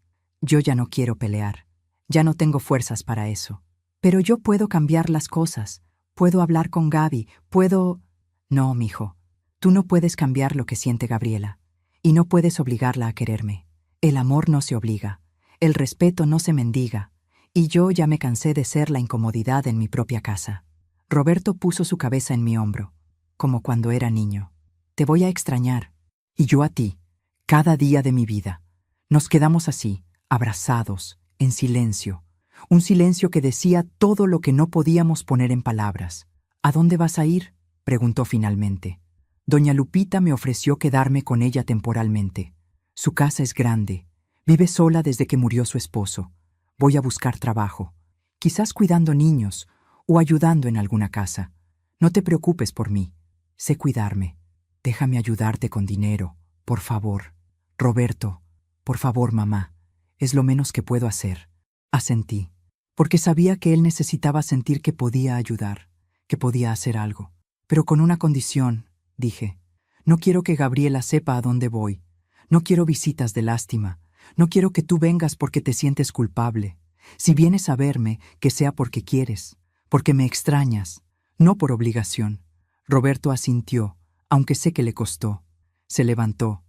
ya no quiero pelear. Ya no tengo fuerzas para eso. Pero yo puedo cambiar las cosas. Puedo hablar con Gaby. Puedo...» «No, mijo. Tú no puedes cambiar lo que siente Gabriela. Y no puedes obligarla a quererme. El amor no se obliga. El respeto no se mendiga. Y yo ya me cansé de ser la incomodidad en mi propia casa». Roberto puso su cabeza en mi hombro, como cuando era niño. «Te voy a extrañar. Y yo a ti, cada día de mi vida». Nos quedamos así, abrazados, en silencio. Un silencio que decía todo lo que no podíamos poner en palabras. «¿A dónde vas a ir?», preguntó finalmente. «Doña Lupita me ofreció quedarme con ella temporalmente. Su casa es grande. Vive sola desde que murió su esposo. Voy a buscar trabajo. Quizás cuidando niños o ayudando en alguna casa. No te preocupes por mí. Sé cuidarme. Déjame ayudarte con dinero, por favor. Roberto, por favor, mamá. Es lo menos que puedo hacer. Asentí, porque sabía que él necesitaba sentir que podía ayudar, que podía hacer algo. Pero con una condición, dije. No quiero que Gabriela sepa a dónde voy. No quiero visitas de lástima. No quiero que tú vengas porque te sientes culpable. Si vienes a verme, que sea porque quieres, porque me extrañas, no por obligación. Roberto asintió, aunque sé que le costó. Se levantó.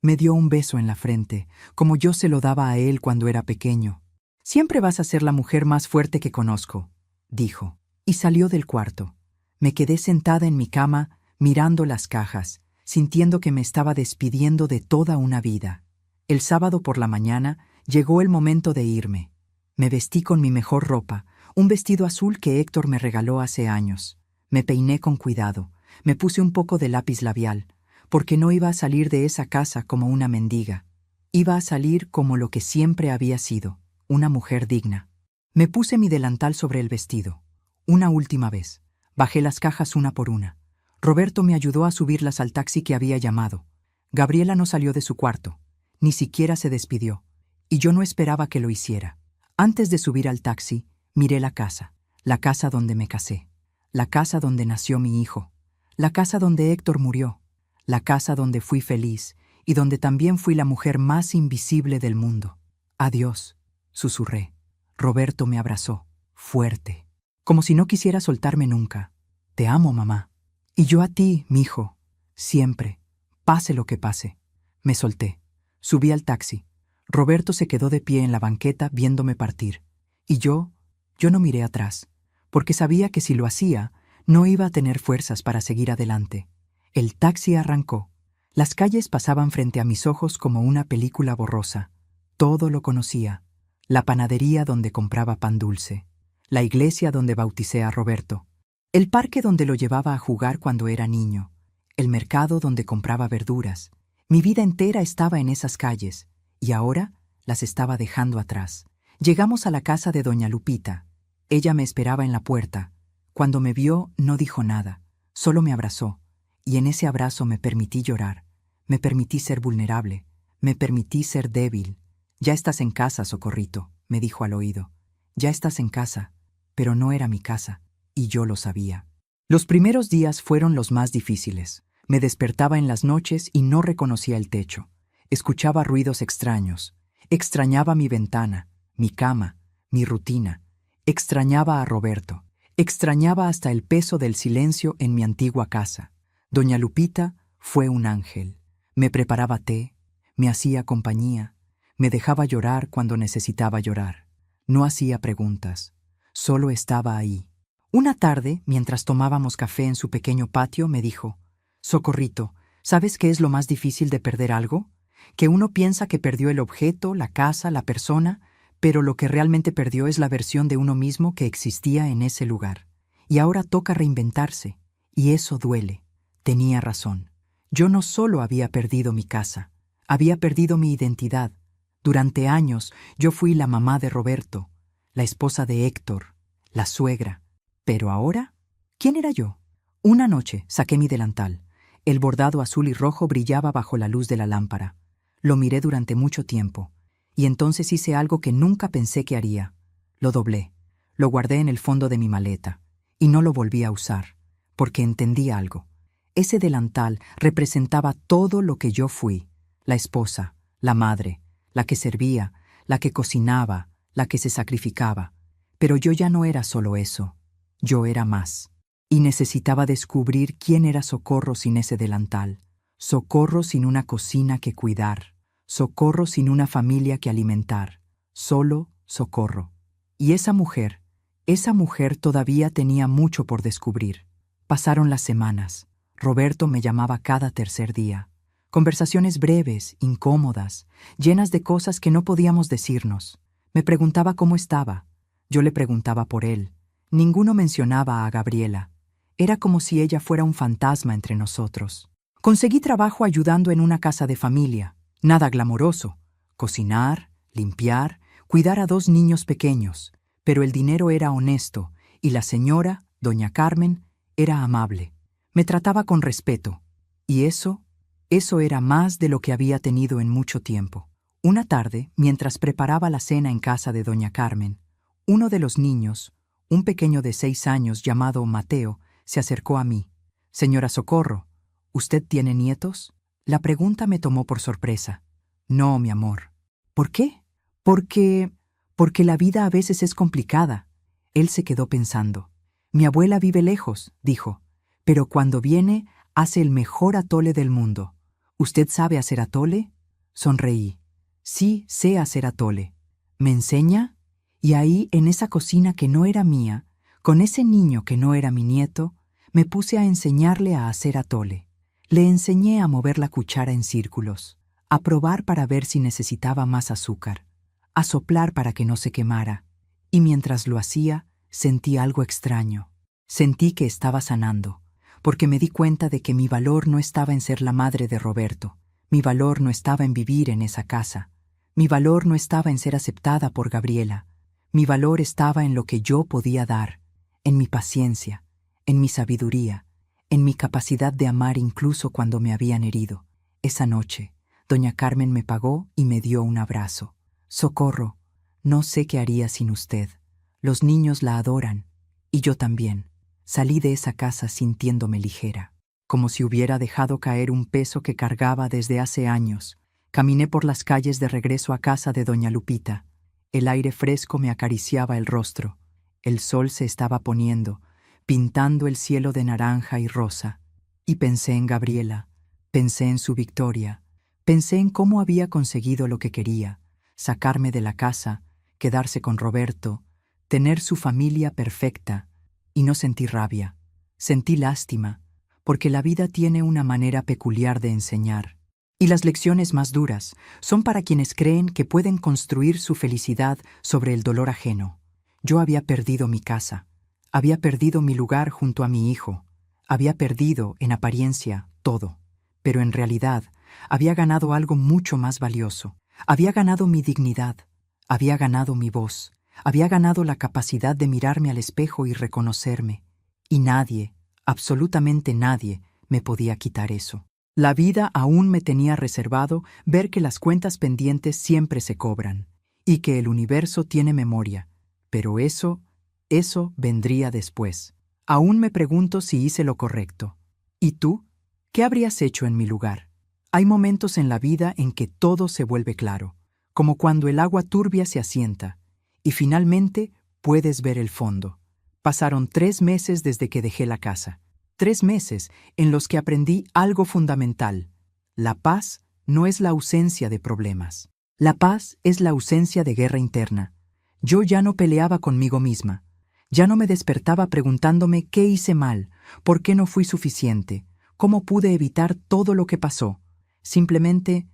Me dio un beso en la frente, como yo se lo daba a él cuando era pequeño. Siempre vas a ser la mujer más fuerte que conozco, dijo, y salió del cuarto. Me quedé sentada en mi cama, mirando las cajas, sintiendo que me estaba despidiendo de toda una vida. El sábado por la mañana llegó el momento de irme. Me vestí con mi mejor ropa, un vestido azul que Héctor me regaló hace años. Me peiné con cuidado, me puse un poco de lápiz labial, porque no iba a salir de esa casa como una mendiga. Iba a salir como lo que siempre había sido, una mujer digna. Me puse mi delantal sobre el vestido. Una última vez. Bajé las cajas una por una. Roberto me ayudó a subirlas al taxi que había llamado. Gabriela no salió de su cuarto. Ni siquiera se despidió. Y yo no esperaba que lo hiciera. Antes de subir al taxi, miré la casa donde me casé, la casa donde nació mi hijo, la casa donde Héctor murió, la casa donde fui feliz y donde también fui la mujer más invisible del mundo. Adiós, susurré. Roberto me abrazó, fuerte, como si no quisiera soltarme nunca. Te amo, mamá. Y yo a ti, mijo, siempre, pase lo que pase. Me solté. Subí al taxi. Roberto se quedó de pie en la banqueta viéndome partir. Y yo no miré atrás, porque sabía que si lo hacía, no iba a tener fuerzas para seguir adelante. El taxi arrancó. Las calles pasaban frente a mis ojos como una película borrosa. Todo lo conocía. La panadería donde compraba pan dulce. La iglesia donde bauticé a Roberto. El parque donde lo llevaba a jugar cuando era niño. El mercado donde compraba verduras. Mi vida entera estaba en esas calles, y ahora las estaba dejando atrás. Llegamos a la casa de doña Lupita. Ella me esperaba en la puerta. Cuando me vio, no dijo nada, solo me abrazó, y en ese abrazo me permití llorar. Me permití ser vulnerable, me permití ser débil. Ya estás en casa, Socorrito, me dijo al oído. Ya estás en casa, pero no era mi casa, y yo lo sabía. Los primeros días fueron los más difíciles. Me despertaba en las noches y no reconocía el techo. Escuchaba ruidos extraños. Extrañaba mi ventana, mi cama, mi rutina. Extrañaba a Roberto. Extrañaba hasta el peso del silencio en mi antigua casa. Doña Lupita fue un ángel. Me preparaba té, me hacía compañía, me dejaba llorar cuando necesitaba llorar. No hacía preguntas, solo estaba ahí. Una tarde, mientras tomábamos café en su pequeño patio, me dijo: «Socorrito, ¿sabes qué es lo más difícil de perder algo? Que uno piensa que perdió el objeto, la casa, la persona, pero lo que realmente perdió es la versión de uno mismo que existía en ese lugar. Y ahora toca reinventarse, y eso duele». Tenía razón. Yo no solo había perdido mi casa, había perdido mi identidad. Durante años yo fui la mamá de Roberto, la esposa de Héctor, la suegra. Pero ahora, ¿quién era yo? Una noche saqué mi delantal. El bordado azul y rojo brillaba bajo la luz de la lámpara. Lo miré durante mucho tiempo, y entonces hice algo que nunca pensé que haría. Lo doblé, lo guardé en el fondo de mi maleta, y no lo volví a usar, porque entendí algo. Ese delantal representaba todo lo que yo fui: la esposa, la madre, la que servía, la que cocinaba, la que se sacrificaba. Pero yo ya no era solo eso, yo era más. Y necesitaba descubrir quién era Socorro sin ese delantal. Socorro sin una cocina que cuidar. Socorro sin una familia que alimentar. Solo Socorro. Y esa mujer todavía tenía mucho por descubrir. Pasaron las semanas. Roberto me llamaba cada tercer día. Conversaciones breves, incómodas, llenas de cosas que no podíamos decirnos. Me preguntaba cómo estaba. Yo le preguntaba por él. Ninguno mencionaba a Gabriela. Era como si ella fuera un fantasma entre nosotros. Conseguí trabajo ayudando en una casa de familia. Nada glamoroso. Cocinar, limpiar, cuidar a 2 niños pequeños. Pero el dinero era honesto y la señora, doña Carmen, era amable. Me trataba con respeto. Y eso era más de lo que había tenido en mucho tiempo. Una tarde, mientras preparaba la cena en casa de doña Carmen, uno de los niños, un pequeño de 6 años llamado Mateo, se acercó a mí. «Señora Socorro, ¿usted tiene nietos?». La pregunta me tomó por sorpresa. «No, mi amor». «¿Por qué?». Porque la vida a veces es complicada». Él se quedó pensando. «Mi abuela vive lejos», dijo, «pero cuando viene, hace el mejor atole del mundo». «¿Usted sabe hacer atole?». Sonreí. «Sí, sé hacer atole». «¿Me enseña?». Y ahí, en esa cocina que no era mía, con ese niño que no era mi nieto, me puse a enseñarle a hacer atole. Le enseñé a mover la cuchara en círculos, a probar para ver si necesitaba más azúcar, a soplar para que no se quemara, y mientras lo hacía, sentí algo extraño. Sentí que estaba sanando, porque me di cuenta de que mi valor no estaba en ser la madre de Roberto, mi valor no estaba en vivir en esa casa, mi valor no estaba en ser aceptada por Gabriela, mi valor estaba en lo que yo podía dar, en mi paciencia, en mi sabiduría, en mi capacidad de amar incluso cuando me habían herido. Esa noche, doña Carmen me pagó y me dio un abrazo. «Socorro, no sé qué haría sin usted. Los niños la adoran, y yo también». Salí de esa casa sintiéndome ligera, como si hubiera dejado caer un peso que cargaba desde hace años. Caminé por las calles de regreso a casa de doña Lupita. El aire fresco me acariciaba el rostro. El sol se estaba poniendo, pintando el cielo de naranja y rosa. Y pensé en Gabriela, pensé en su victoria, pensé en cómo había conseguido lo que quería, sacarme de la casa, quedarse con Roberto, tener su familia perfecta, y no sentí rabia, sentí lástima, porque la vida tiene una manera peculiar de enseñar. Y las lecciones más duras son para quienes creen que pueden construir su felicidad sobre el dolor ajeno. Yo había perdido mi casa, había perdido mi lugar junto a mi hijo, había perdido, en apariencia, todo, pero en realidad había ganado algo mucho más valioso. Había ganado mi dignidad, había ganado mi voz, había ganado la capacidad de mirarme al espejo y reconocerme, y nadie, absolutamente nadie, me podía quitar eso. La vida aún me tenía reservado ver que las cuentas pendientes siempre se cobran, y que el universo tiene memoria, pero eso vendría después. Aún me pregunto si hice lo correcto. ¿Y tú? ¿Qué habrías hecho en mi lugar? Hay momentos en la vida en que todo se vuelve claro, como cuando el agua turbia se asienta, y finalmente puedes ver el fondo. Pasaron 3 meses desde que dejé la casa. 3 meses en los que aprendí algo fundamental. La paz no es la ausencia de problemas. La paz es la ausencia de guerra interna. Yo ya no peleaba conmigo misma. Ya no me despertaba preguntándome qué hice mal, por qué no fui suficiente, cómo pude evitar todo lo que pasó. Simplemente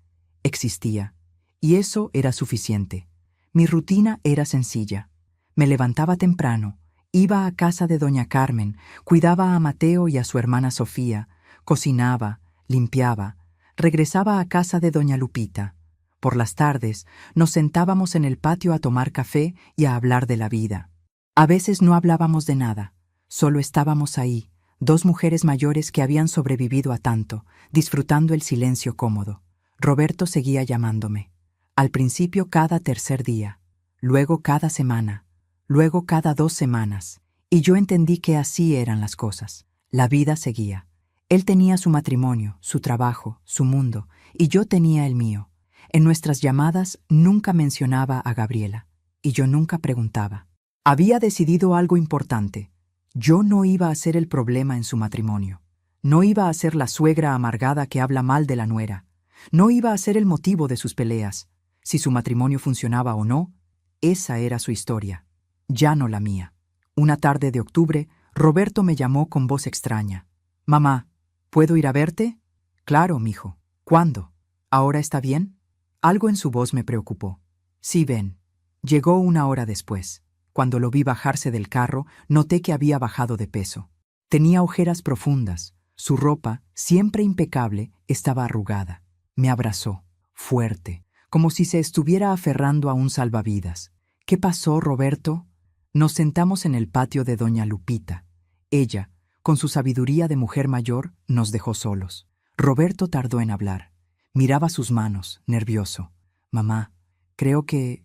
existía. Y eso era suficiente. Mi rutina era sencilla. Me levantaba temprano, iba a casa de doña Carmen, cuidaba a Mateo y a su hermana Sofía, cocinaba, limpiaba, regresaba a casa de doña Lupita. Por las tardes nos sentábamos en el patio a tomar café y a hablar de la vida. A veces no hablábamos de nada, solo estábamos ahí, 2 mujeres mayores que habían sobrevivido a tanto, disfrutando el silencio cómodo. Roberto seguía llamándome. Al principio cada tercer día, luego cada semana, luego cada 2 semanas, y yo entendí que así eran las cosas. La vida seguía. Él tenía su matrimonio, su trabajo, su mundo, y yo tenía el mío. En nuestras llamadas nunca mencionaba a Gabriela, y yo nunca preguntaba. Había decidido algo importante. Yo no iba a ser el problema en su matrimonio. No iba a ser la suegra amargada que habla mal de la nuera. No iba a ser el motivo de sus peleas. Si su matrimonio funcionaba o no, esa era su historia, ya no la mía. Una tarde de octubre, Roberto me llamó con voz extraña. «Mamá, ¿puedo ir a verte?». «Claro, mijo». «¿Cuándo? ¿Ahora está bien?». Algo en su voz me preocupó. «Sí, ven». Llegó 1 hora después. Cuando lo vi bajarse del carro, noté que había bajado de peso. Tenía ojeras profundas. Su ropa, siempre impecable, estaba arrugada. Me abrazó, fuerte, como si se estuviera aferrando a un salvavidas. «¿Qué pasó, Roberto?». Nos sentamos en el patio de doña Lupita. Ella, con su sabiduría de mujer mayor, nos dejó solos. Roberto tardó en hablar. Miraba sus manos, nervioso. Mamá, creo que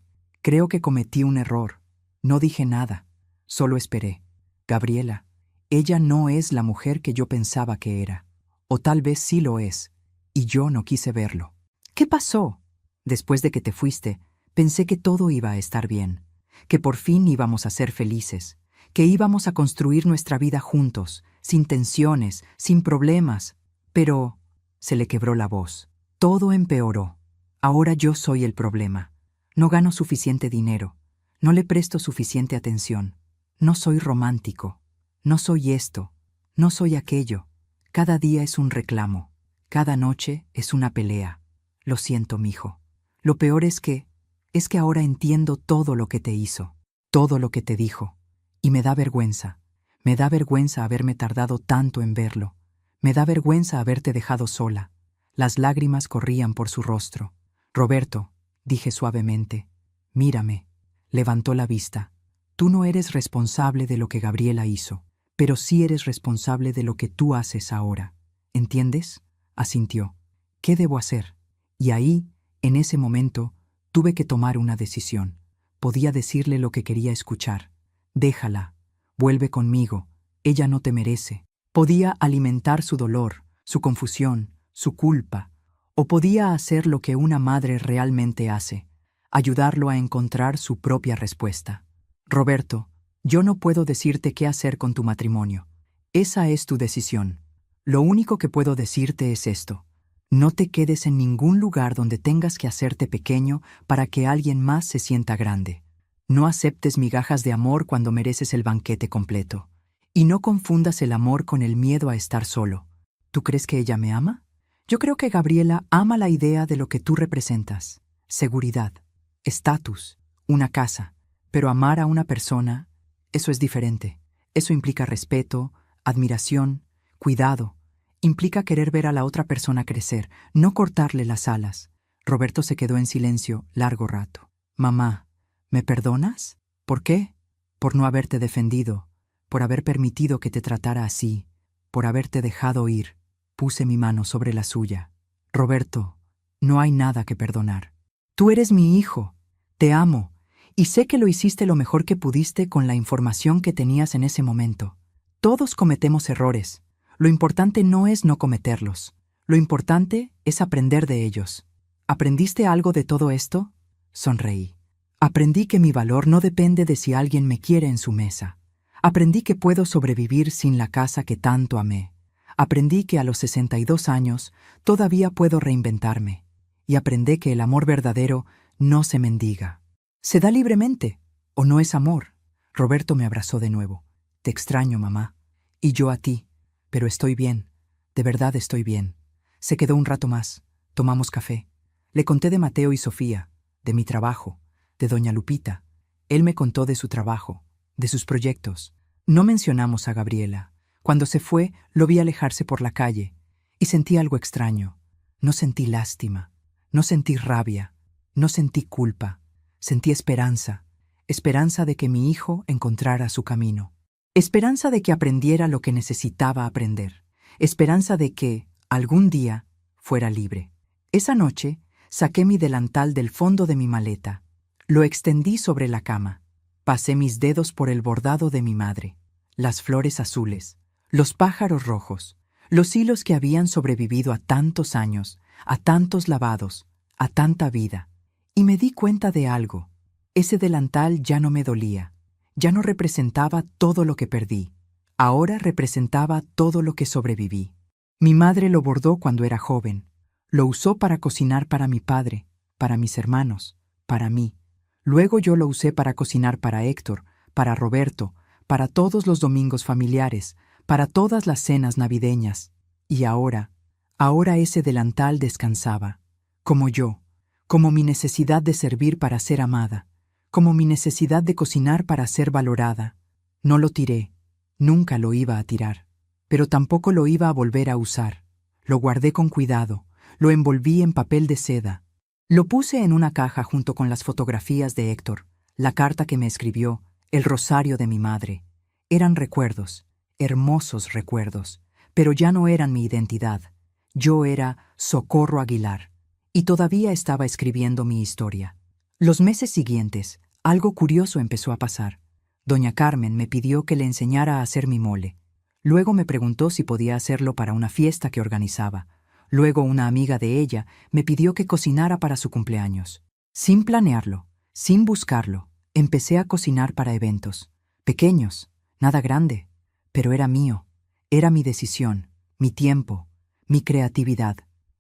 cometí un error. No dije nada. Solo esperé. Gabriela, ella no es la mujer que yo pensaba que era. O tal vez sí lo es, y yo no quise verlo. ¿Qué pasó? Después de que te fuiste, pensé que todo iba a estar bien, que por fin íbamos a ser felices, que íbamos a construir nuestra vida juntos, sin tensiones, sin problemas. Pero se le quebró la voz. Todo empeoró. Ahora yo soy el problema. No gano suficiente dinero. No le presto suficiente atención. No soy romántico. No soy esto. No soy aquello. Cada día es un reclamo. Cada noche es una pelea. Lo siento, mijo. Lo peor es que ahora entiendo todo lo que te hizo, todo lo que te dijo. Y me da vergüenza. Me da vergüenza haberme tardado tanto en verlo. Me da vergüenza haberte dejado sola. Las lágrimas corrían por su rostro. Roberto, dije suavemente, mírame. Levantó la vista. Tú no eres responsable de lo que Gabriela hizo, pero sí eres responsable de lo que tú haces ahora. ¿Entiendes? Asintió. ¿Qué debo hacer? Y ahí, en ese momento, tuve que tomar una decisión. Podía decirle lo que quería escuchar. Déjala. Vuelve conmigo. Ella no te merece. Podía alimentar su dolor, su confusión, su culpa, o podía hacer lo que una madre realmente hace, ayudarlo a encontrar su propia respuesta. Roberto, yo no puedo decirte qué hacer con tu matrimonio. Esa es tu decisión. Lo único que puedo decirte es esto. No te quedes en ningún lugar donde tengas que hacerte pequeño para que alguien más se sienta grande. No aceptes migajas de amor cuando mereces el banquete completo. Y no confundas el amor con el miedo a estar solo. ¿Tú crees que ella me ama? Yo creo que Gabriela ama la idea de lo que tú representas. Seguridad, estatus, una casa. Pero amar a una persona, eso es diferente. Eso implica respeto, admiración, cuidado. Implica querer ver a la otra persona crecer, no cortarle las alas. Roberto se quedó en silencio largo rato. Mamá, ¿me perdonas? ¿Por qué? Por no haberte defendido, por haber permitido que te tratara así, por haberte dejado ir. Puse mi mano sobre la suya. Roberto, no hay nada que perdonar. Tú eres mi hijo, te amo, y sé que lo hiciste lo mejor que pudiste con la información que tenías en ese momento. Todos cometemos errores. Lo importante no es no cometerlos. Lo importante es aprender de ellos. ¿Aprendiste algo de todo esto? Sonreí. Aprendí que mi valor no depende de si alguien me quiere en su mesa. Aprendí que puedo sobrevivir sin la casa que tanto amé. Aprendí que a los 62 años todavía puedo reinventarme. Y aprendí que el amor verdadero no se mendiga. Se da libremente, o no es amor. Roberto me abrazó de nuevo. Te extraño, mamá. Y yo a ti. Pero estoy bien. De verdad estoy bien. Se quedó un rato más. Tomamos café. Le conté de Mateo y Sofía, de mi trabajo, de doña Lupita. Él me contó de su trabajo, de sus proyectos. No mencionamos a Gabriela. Cuando se fue, lo vi alejarse por la calle, y sentí algo extraño. No sentí lástima, no sentí rabia, no sentí culpa. Sentí esperanza, esperanza de que mi hijo encontrara su camino. Esperanza de que aprendiera lo que necesitaba aprender. Esperanza de que, algún día, fuera libre. Esa noche, saqué mi delantal del fondo de mi maleta. Lo extendí sobre la cama. Pasé mis dedos por el bordado de mi madre. Las flores azules, los pájaros rojos, los hilos que habían sobrevivido a tantos años, a tantos lavados, a tanta vida. Y me di cuenta de algo. Ese delantal ya no me dolía. Ya no representaba todo lo que perdí. Ahora representaba todo lo que sobreviví. Mi madre lo bordó cuando era joven. Lo usó para cocinar para mi padre, para mis hermanos, para mí. Luego yo lo usé para cocinar para Héctor, para Roberto, para todos los domingos familiares, para todas las cenas navideñas. Y ahora ese delantal descansaba. Como yo, como mi necesidad de servir para ser amada, como mi necesidad de cocinar para ser valorada. No lo tiré, nunca lo iba a tirar, pero tampoco lo iba a volver a usar. Lo guardé con cuidado, lo envolví en papel de seda. Lo puse en una caja junto con las fotografías de Héctor, la carta que me escribió, el rosario de mi madre. Eran recuerdos, hermosos recuerdos, pero ya no eran mi identidad. Yo era Socorro Aguilar, y todavía estaba escribiendo mi historia. Los meses siguientes, algo curioso empezó a pasar. Doña Carmen me pidió que le enseñara a hacer mi mole. Luego me preguntó si podía hacerlo para una fiesta que organizaba. Luego una amiga de ella me pidió que cocinara para su cumpleaños. Sin planearlo, sin buscarlo, empecé a cocinar para eventos. Pequeños, nada grande, pero era mío. Era mi decisión, mi tiempo, mi creatividad.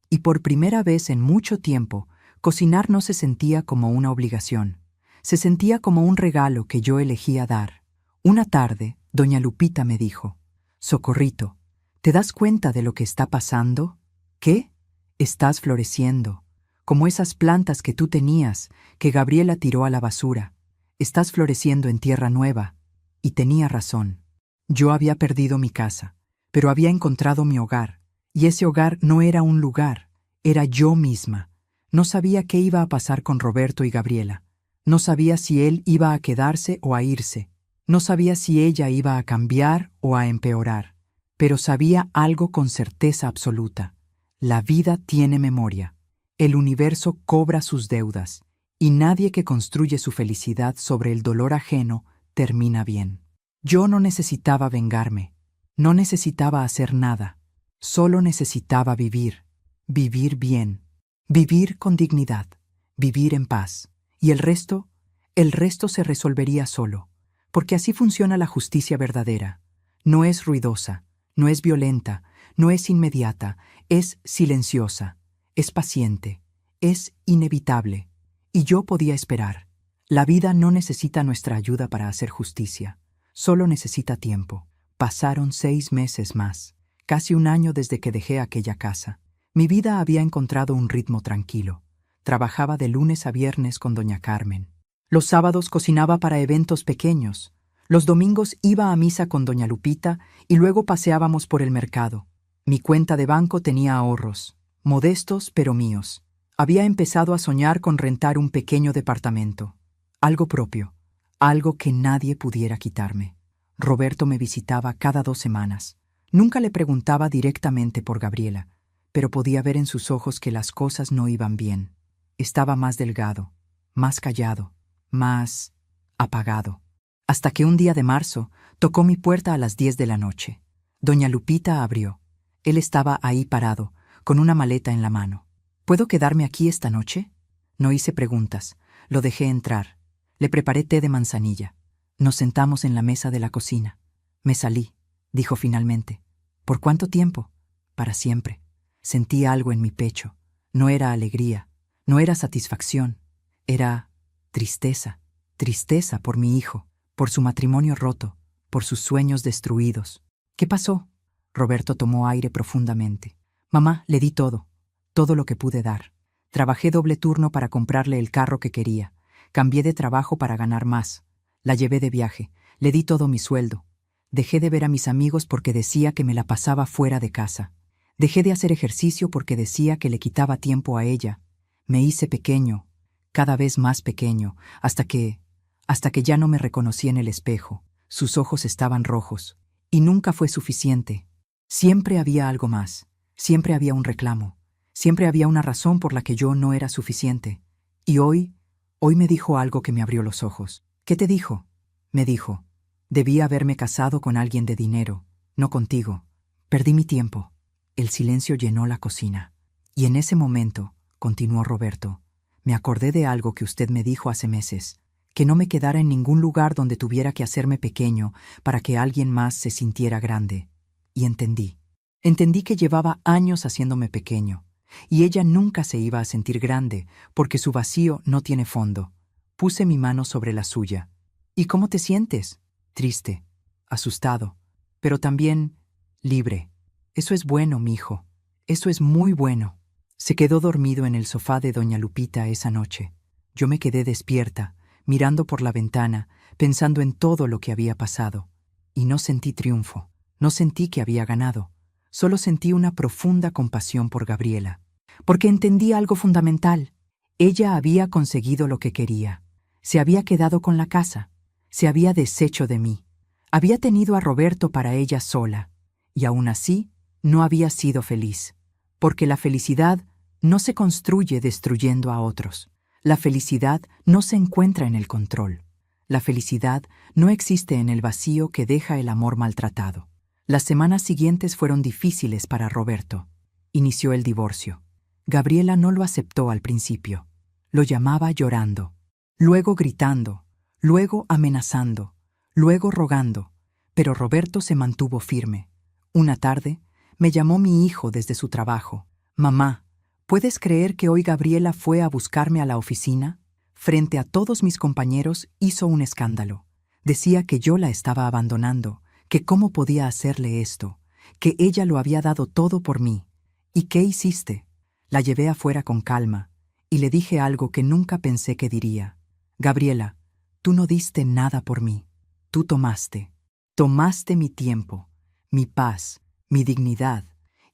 Y por primera vez en mucho tiempo, cocinar no se sentía como una obligación. Se sentía como un regalo que yo elegía dar. Una tarde, doña Lupita me dijo: «Socorrito, ¿te das cuenta de lo que está pasando? ¿Qué? Estás floreciendo, como esas plantas que tú tenías, que Gabriela tiró a la basura. Estás floreciendo en tierra nueva». Y tenía razón. Yo había perdido mi casa, pero había encontrado mi hogar, y ese hogar no era un lugar, era yo misma. No sabía qué iba a pasar con Roberto y Gabriela. No sabía si él iba a quedarse o a irse. No sabía si ella iba a cambiar o a empeorar. Pero sabía algo con certeza absoluta. La vida tiene memoria. El universo cobra sus deudas, y nadie que construye su felicidad sobre el dolor ajeno termina bien. Yo no necesitaba vengarme. No necesitaba hacer nada. Solo necesitaba vivir. Vivir bien. Vivir con dignidad. Vivir en paz. Y el resto se resolvería solo, porque así funciona la justicia verdadera. No es ruidosa, no es violenta, no es inmediata, es silenciosa, es paciente, es inevitable. Y yo podía esperar. La vida no necesita nuestra ayuda para hacer justicia, solo necesita tiempo. Pasaron 6 meses más, casi un año desde que dejé aquella casa. Mi vida había encontrado un ritmo tranquilo. Trabajaba de lunes a viernes con doña Carmen. Los sábados cocinaba para eventos pequeños. Los domingos iba a misa con doña Lupita y luego paseábamos por el mercado. Mi cuenta de banco tenía ahorros, modestos pero míos. Había empezado a soñar con rentar un pequeño departamento. Algo propio, algo que nadie pudiera quitarme. Roberto me visitaba cada 2 semanas. Nunca le preguntaba directamente por Gabriela, pero podía ver en sus ojos que las cosas no iban bien. Estaba más delgado, más callado, más apagado. Hasta que un día de marzo tocó mi puerta a las 10 de la noche. Doña Lupita abrió. Él estaba ahí parado, con una maleta en la mano. ¿Puedo quedarme aquí esta noche? No hice preguntas. Lo dejé entrar. Le preparé té de manzanilla. Nos sentamos en la mesa de la cocina. Me salí, dijo finalmente. ¿Por cuánto tiempo? Para siempre. Sentí algo en mi pecho. No era alegría. No era satisfacción, era tristeza. Tristeza por mi hijo, por su matrimonio roto, por sus sueños destruidos. ¿Qué pasó? Roberto tomó aire profundamente. Mamá, le di todo lo que pude dar. Trabajé doble turno para comprarle el carro que quería. Cambié de trabajo para ganar más. La llevé de viaje, le di todo mi sueldo. Dejé de ver a mis amigos porque decía que me la pasaba fuera de casa. Dejé de hacer ejercicio porque decía que le quitaba tiempo a ella. Me hice pequeño, cada vez más pequeño, hasta que ya no me reconocí en el espejo. Sus ojos estaban rojos, y nunca fue suficiente. Siempre había algo más, siempre había un reclamo, siempre había una razón por la que yo no era suficiente. Y hoy me dijo algo que me abrió los ojos. ¿Qué te dijo? Me dijo, debí haberme casado con alguien de dinero, no contigo. Perdí mi tiempo. El silencio llenó la cocina. Y en ese momento, continuó Roberto, me acordé de algo que usted me dijo hace meses, que no me quedara en ningún lugar donde tuviera que hacerme pequeño para que alguien más se sintiera grande. Y entendí. Entendí que llevaba años haciéndome pequeño, y ella nunca se iba a sentir grande, porque su vacío no tiene fondo. Puse mi mano sobre la suya. ¿Y cómo te sientes? Triste, asustado, pero también libre. Eso es bueno, mijo. Eso es muy bueno. Se quedó dormido en el sofá de doña Lupita esa noche. Yo me quedé despierta, mirando por la ventana, pensando en todo lo que había pasado. Y no sentí triunfo, no sentí que había ganado. Solo sentí una profunda compasión por Gabriela. Porque entendí algo fundamental. Ella había conseguido lo que quería. Se había quedado con la casa. Se había deshecho de mí. Había tenido a Roberto para ella sola. Y aún así, no había sido feliz. Porque la felicidad no se construye destruyendo a otros. La felicidad no se encuentra en el control. La felicidad no existe en el vacío que deja el amor maltratado. Las semanas siguientes fueron difíciles para Roberto. Inició el divorcio. Gabriela no lo aceptó al principio. Lo llamaba llorando, luego gritando, luego amenazando, luego rogando, pero Roberto se mantuvo firme. Una tarde, me llamó mi hijo desde su trabajo. Mamá, ¿puedes creer que hoy Gabriela fue a buscarme a la oficina? Frente a todos mis compañeros hizo un escándalo. Decía que yo la estaba abandonando, que cómo podía hacerle esto, que ella lo había dado todo por mí. ¿Y qué hiciste? La llevé afuera con calma y le dije algo que nunca pensé que diría. Gabriela, tú no diste nada por mí. Tú tomaste mi tiempo, mi paz, mi dignidad,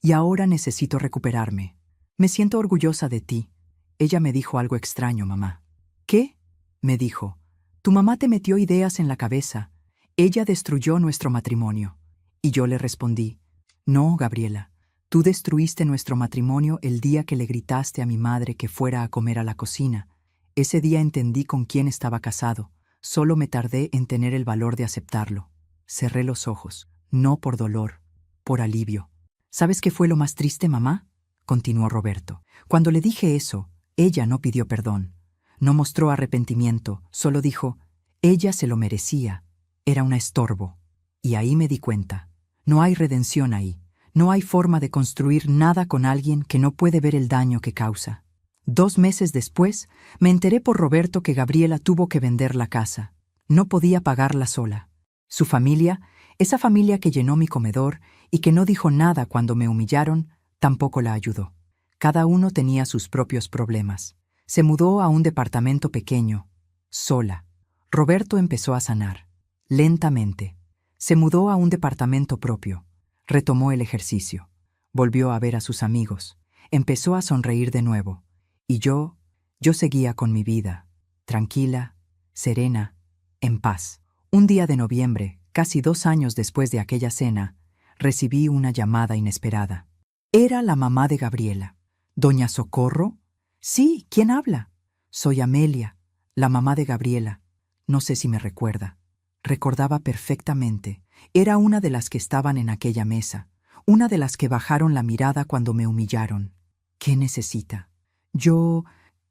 y ahora necesito recuperarme. Me siento orgullosa de ti. Ella me dijo algo extraño, mamá. ¿Qué? Me dijo. Tu mamá te metió ideas en la cabeza. Ella destruyó nuestro matrimonio. Y yo le respondí, no, Gabriela. Tú destruiste nuestro matrimonio el día que le gritaste a mi madre que fuera a comer a la cocina. Ese día entendí con quién estaba casado. Solo me tardé en tener el valor de aceptarlo. Cerré los ojos, no por dolor, por alivio. ¿Sabes qué fue lo más triste, mamá? Continuó Roberto. Cuando le dije eso, ella no pidió perdón. No mostró arrepentimiento, solo dijo, ella se lo merecía. Era un estorbo. Y ahí me di cuenta. No hay redención ahí. No hay forma de construir nada con alguien que no puede ver el daño que causa. 2 meses después, me enteré por Roberto que Gabriela tuvo que vender la casa. No podía pagarla sola. Su familia, esa familia que llenó mi comedor y que no dijo nada cuando me humillaron, tampoco la ayudó. Cada uno tenía sus propios problemas. Se mudó a un departamento pequeño, sola. Roberto empezó a sanar, lentamente. Se mudó a un departamento propio. Retomó el ejercicio. Volvió a ver a sus amigos. Empezó a sonreír de nuevo. Y yo seguía con mi vida, tranquila, serena, en paz. Un día de noviembre, casi 2 años después de aquella cena, recibí una llamada inesperada. Era la mamá de Gabriela. ¿Doña Socorro? Sí, ¿quién habla? Soy Amelia, la mamá de Gabriela. No sé si me recuerda. Recordaba perfectamente. Era una de las que estaban en aquella mesa, una de las que bajaron la mirada cuando me humillaron. ¿Qué necesita? Yo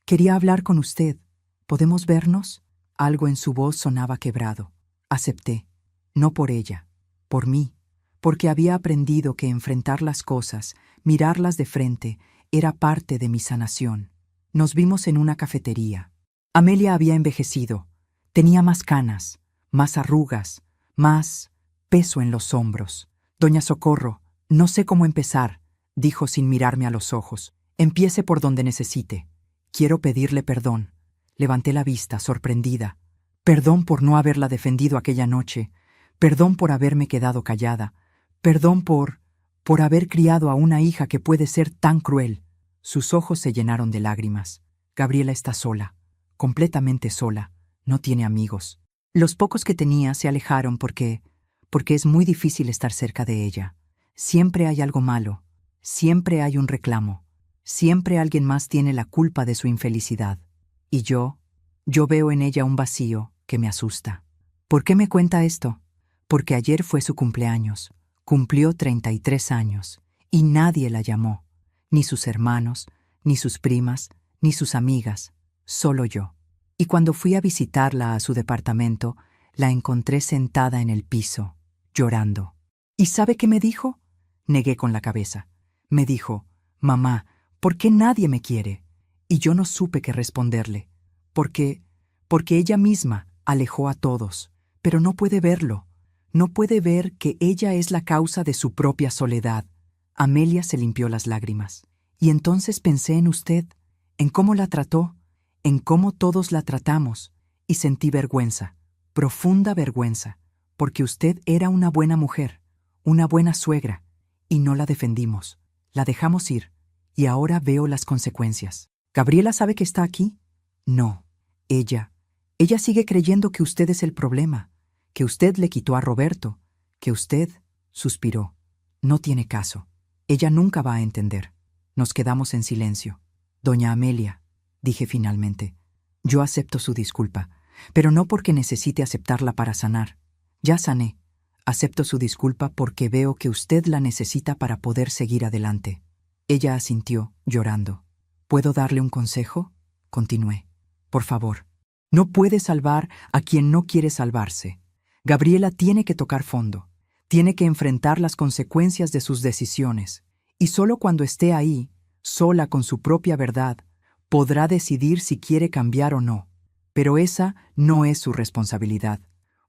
quería hablar con usted. ¿Podemos vernos? Algo en su voz sonaba quebrado. Acepté. No por ella, por mí, porque había aprendido que enfrentar las cosas, mirarlas de frente, era parte de mi sanación. Nos vimos en una cafetería. Amelia había envejecido. Tenía más canas, más arrugas, más peso en los hombros. Doña Socorro, no sé cómo empezar, dijo sin mirarme a los ojos. Empiece por donde necesite. Quiero pedirle perdón. Levanté la vista, sorprendida. Perdón por no haberla defendido aquella noche. Perdón por haberme quedado callada. Perdón por haber criado a una hija que puede ser tan cruel. Sus ojos se llenaron de lágrimas. Gabriela está sola, completamente sola. No tiene amigos. Los pocos que tenía se alejaron porque es muy difícil estar cerca de ella. Siempre hay algo malo. Siempre hay un reclamo. Siempre alguien más tiene la culpa de su infelicidad. Y yo veo en ella un vacío que me asusta. ¿Por qué me cuenta esto? Porque ayer fue su cumpleaños. Cumplió 33 años. Y nadie la llamó. Ni sus hermanos, ni sus primas, ni sus amigas. Solo yo. Y cuando fui a visitarla a su departamento, la encontré sentada en el piso, llorando. ¿Y sabe qué me dijo? Negué con la cabeza. Me dijo, mamá, ¿por qué nadie me quiere? Y yo no supe qué responderle. Porque ella misma alejó a todos, pero no puede verlo. No puede ver que ella es la causa de su propia soledad. Amelia se limpió las lágrimas. Y entonces pensé en usted, en cómo la trató, en cómo todos la tratamos, y sentí vergüenza, profunda vergüenza, porque usted era una buena mujer, una buena suegra, y no la defendimos. La dejamos ir, y ahora veo las consecuencias. ¿Gabriela sabe que está aquí? No. Ella sigue creyendo que usted es el problema, que usted le quitó a Roberto, que usted suspiró. No tiene caso. Ella nunca va a entender. Nos quedamos en silencio. Doña Amelia, dije finalmente, yo acepto su disculpa, pero no porque necesite aceptarla para sanar. Ya sané. Acepto su disculpa porque veo que usted la necesita para poder seguir adelante. Ella asintió, llorando. ¿Puedo darle un consejo? Continué. Por favor. No puede salvar a quien no quiere salvarse. Gabriela tiene que tocar fondo. Tiene que enfrentar las consecuencias de sus decisiones. Y solo cuando esté ahí, sola con su propia verdad, podrá decidir si quiere cambiar o no. Pero esa no es su responsabilidad.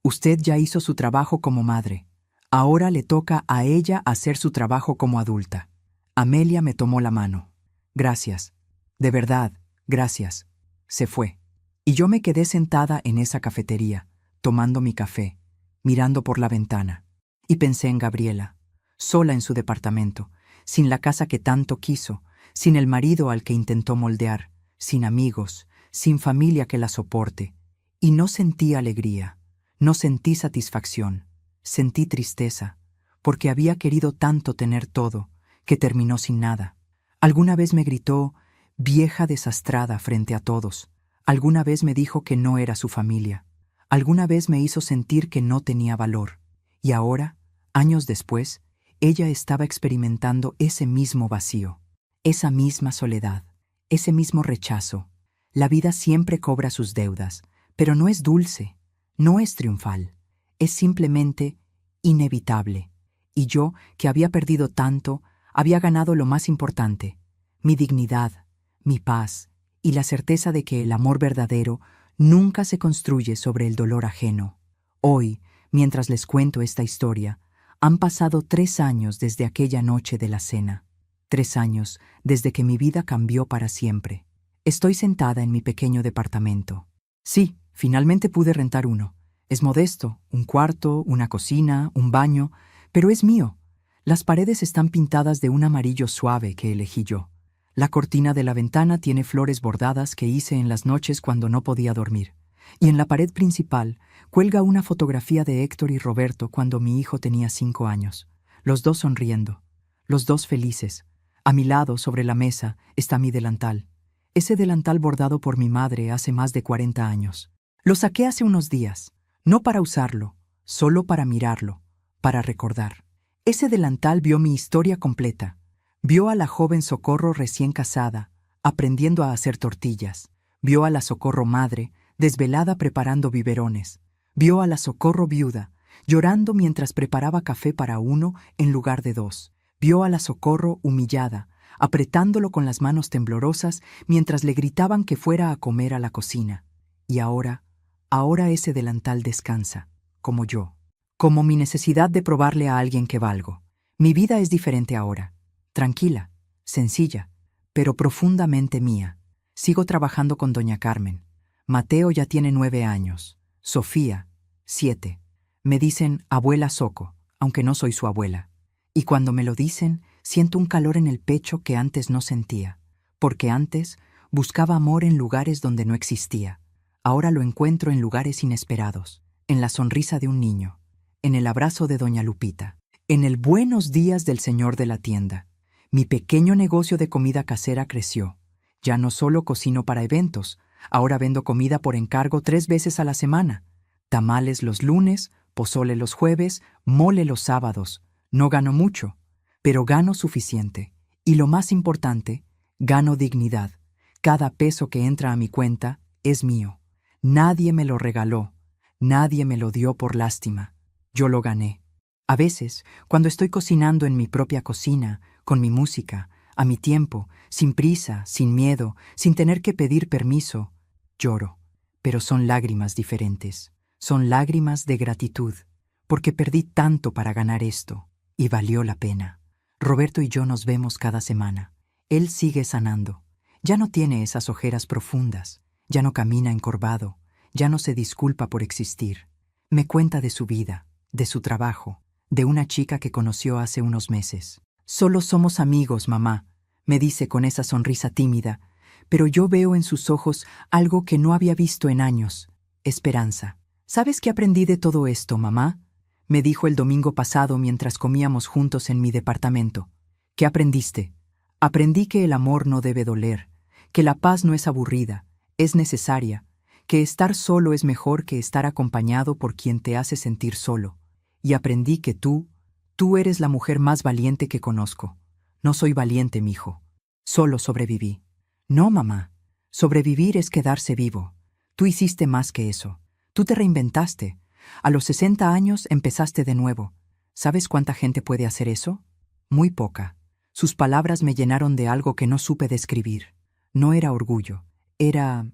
Usted ya hizo su trabajo como madre. Ahora le toca a ella hacer su trabajo como adulta. Amelia me tomó la mano. Gracias. De verdad, gracias. Se fue. Y yo me quedé sentada en esa cafetería, tomando mi café, mirando por la ventana. Y pensé en Gabriela, sola en su departamento, sin la casa que tanto quiso, sin el marido al que intentó moldear, sin amigos, sin familia que la soporte. Y no sentí alegría, no sentí satisfacción, sentí tristeza, porque había querido tanto tener todo, que terminó sin nada. Alguna vez me gritó, vieja desastrada frente a todos. Alguna vez me dijo que no era su familia. Alguna vez me hizo sentir que no tenía valor. Y ahora, años después, ella estaba experimentando ese mismo vacío, esa misma soledad, ese mismo rechazo. La vida siempre cobra sus deudas, pero no es dulce, no es triunfal, es simplemente inevitable. Y yo, que había perdido tanto, había ganado lo más importante, mi dignidad, mi paz y la certeza de que el amor verdadero nunca se construye sobre el dolor ajeno. Hoy, mientras les cuento esta historia, han pasado 3 años desde aquella noche de la cena. 3 años desde que mi vida cambió para siempre. Estoy sentada en mi pequeño departamento. Sí, finalmente pude rentar uno. Es modesto, un cuarto, una cocina, un baño, pero es mío. Las paredes están pintadas de un amarillo suave que elegí yo. La cortina de la ventana tiene flores bordadas que hice en las noches cuando no podía dormir. Y en la pared principal cuelga una fotografía de Héctor y Roberto cuando mi hijo tenía 5 años. Los dos sonriendo, los dos felices. A mi lado, sobre la mesa, está mi delantal. Ese delantal bordado por mi madre hace más de 40 años. Lo saqué hace unos días, no para usarlo, solo para mirarlo, para recordar. Ese delantal vio mi historia completa. Vio a la joven Socorro recién casada, aprendiendo a hacer tortillas. Vio a la Socorro madre, desvelada preparando biberones. Vio a la Socorro viuda, llorando mientras preparaba café para 1 en lugar de 2. Vio a la Socorro humillada, apretándolo con las manos temblorosas mientras le gritaban que fuera a comer a la cocina. Y ahora ese delantal descansa, como yo, como mi necesidad de probarle a alguien que valgo. Mi vida es diferente ahora. Tranquila, sencilla, pero profundamente mía. Sigo trabajando con doña Carmen. Mateo ya tiene 9 años. Sofía, 7. Me dicen abuela Soco, aunque no soy su abuela. Y cuando me lo dicen, siento un calor en el pecho que antes no sentía, porque antes buscaba amor en lugares donde no existía. Ahora lo encuentro en lugares inesperados, en la sonrisa de un niño, en el abrazo de doña Lupita, en el buenos días del señor de la tienda. Mi pequeño negocio de comida casera creció. Ya no solo cocino para eventos, ahora vendo comida por encargo 3 veces a la semana. Tamales los lunes, pozole los jueves, mole los sábados. No gano mucho, pero gano suficiente. Y lo más importante, gano dignidad. Cada peso que entra a mi cuenta es mío. Nadie me lo regaló, nadie me lo dio por lástima. Yo lo gané. A veces, cuando estoy cocinando en mi propia cocina, con mi música, a mi tiempo, sin prisa, sin miedo, sin tener que pedir permiso, lloro. Pero son lágrimas diferentes. Son lágrimas de gratitud, porque perdí tanto para ganar esto, y valió la pena. Roberto y yo nos vemos cada semana. Él sigue sanando. Ya no tiene esas ojeras profundas, ya no camina encorvado, ya no se disculpa por existir. Me cuenta de su vida, de su trabajo, de una chica que conoció hace unos meses. Solo somos amigos, mamá, me dice con esa sonrisa tímida, pero yo veo en sus ojos algo que no había visto en años: esperanza. ¿Sabes qué aprendí de todo esto, mamá?, me dijo el domingo pasado mientras comíamos juntos en mi departamento. ¿Qué aprendiste? Aprendí que el amor no debe doler, que la paz no es aburrida, es necesaria, que estar solo es mejor que estar acompañado por quien te hace sentir solo. Y aprendí que tú eres la mujer más valiente que conozco. No soy valiente, mijo. Solo sobreviví. No, mamá. Sobrevivir es quedarse vivo. Tú hiciste más que eso. Tú te reinventaste. A los 60 años empezaste de nuevo. ¿Sabes cuánta gente puede hacer eso? Muy poca. Sus palabras me llenaron de algo que no supe describir. No era orgullo, era